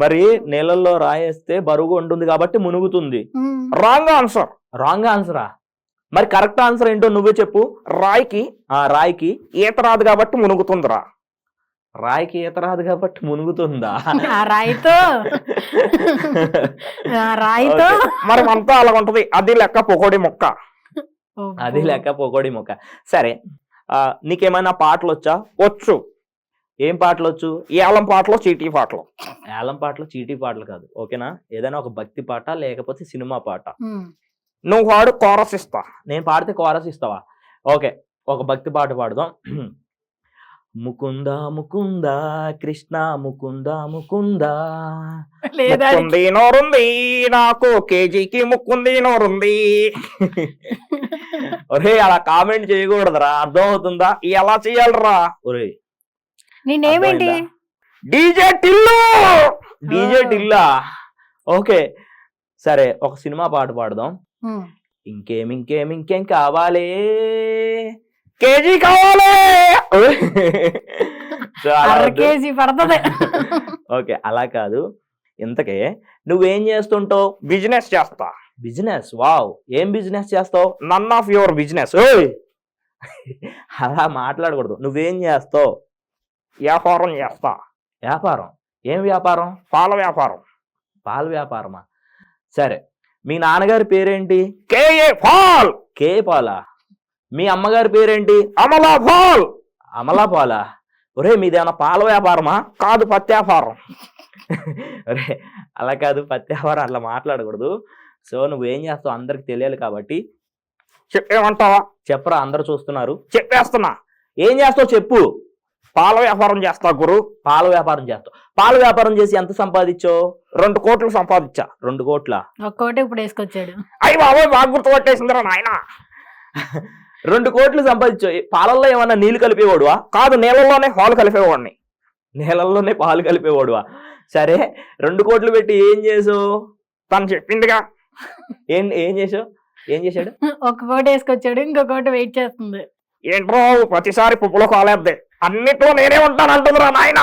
మరి నీళ్ళల్లో రాయేస్తే బరువుగా ఉంటుంది కాబట్టి మునుగుతుంది.
Wrong answer.
రాంగ్ ఆన్సరా? మరి కరెక్ట్ ఆన్సర్ ఏంటో నువ్వే చెప్పు. రాయికి
ఈత రాదు కాబట్టి మునుగుతుందిరా.
రాయికి ఈత రాదు కాబట్టి మునుగుతుందా?
రాయితో
మరి అంతా అలా ఉంటది. అది లెక్క పొకోడి మొక్క.
అది లెక్క పొగోడి మొక్క. సరే, నీకేమైనా పాటలు వచ్చా?
వచ్చు.
ఏం పాటలు వచ్చు?
ఏలం పాటలు, చీటీ పాటలు.
ఏలం పాటలు, చీటీ పాటలు కాదు, ఓకేనా? ఏదైనా ఒక భక్తి పాట లేకపోతే సినిమా పాట.
నువ్వు వాడు కోరస్ ఇస్తా.
నేను పాడితే కోరస్ ఇస్తావా? ఓకే, ఒక భక్తి పాట పాడదాం. ముకుంద ముకుంద కృష్ణ ముకుంద ముకుంద.
ముక్కుంది నోరుంది నాకు, కేజీకి ముక్కుంది నోరుంది.
ఒరే, అలా కామెంట్ చేయకూడదురా, అర్థం అవుతుందా?
ఎలా చెయ్యాలరా?
ఒరే,
నేనేమేంటి?
డీజే టిల్లు.
డీజే టిల్లా? ఓకే సరే, ఒక సినిమా పాట పాడదాం. ఇంకేం కావాలి?
కేజీ కావాలి.
కేజీ పడుతుంది.
ఓకే, అలా కాదు. ఇంతకే నువ్వేం చేస్తుంటావు?
బిజినెస్ చేస్తా.
బిజినెస్? వావ్, ఏం బిజినెస్ చేస్తావు?
None of your business.
అలా మాట్లాడకూడదు. నువ్వేం చేస్తావు?
వ్యాపారం చేస్తా.
వ్యాపారం? ఏం వ్యాపారం?
పాల వ్యాపారం.
పాల వ్యాపారమా? సరే, మీ నాన్నగారి పేరేంటి?
KA Paul.
కే పాలా? మీ అమ్మగారి పేరేంటి?
అమలా పాల్.
అమలా పాలా? ఒరే, మీదేమన్నా పాల వ్యాపారమా?
కాదు, పత్తి వ్యాపారం.
ఒరే, అలా కాదు, పత్తి వ్యాపారం అట్లా మాట్లాడకూడదు. సో నువ్వేం చేస్తావు అందరికి తెలియాలి కాబట్టి
చెప్పేమంటావా?
చెప్పరా, అందరు చూస్తున్నారు.
చెప్పేస్తున్నా.
ఏం చేస్తావు చెప్పు.
పాల వ్యాపారం చేస్తా గురు.
పాల వ్యాపారం చేస్తావు. పాల వ్యాపారం చేసి ఎంత సంపాదించావు?
2 కోట్లు సంపాదించా.
2 కోట్ల?
ఒక్కోటి ఇప్పుడు వేసుకొచ్చాడు.
అయ్యి బాబోయ్, బాగా గుర్తు పట్టేసిందిరా నాయన.
2 కోట్లు సంపాదించావు. పాలల్లో ఏమన్నా నీళ్లు కలిపేవాడువా?
కాదు, నీళ్ళలోనే పాలు కలిపేవాడిని.
నీళ్ళల్లోనే పాలు కలిపేవాడువా? సరే, 2 కోట్లు పెట్టి ఏం చేసావు?
తను చెప్పిందిగా.
ఏం చేసావు? ఏం చేశాడు?
ఒక కోటి వేసుకొచ్చాడు, ఇంకొకటి వెయిట్ చేస్తుంది.
ఏంట్రో ప్రతిసారి పుప్పులో కాలేద్దే, అన్నిట్లో నేనే ఉంటాను అంటుందిరా నాయన.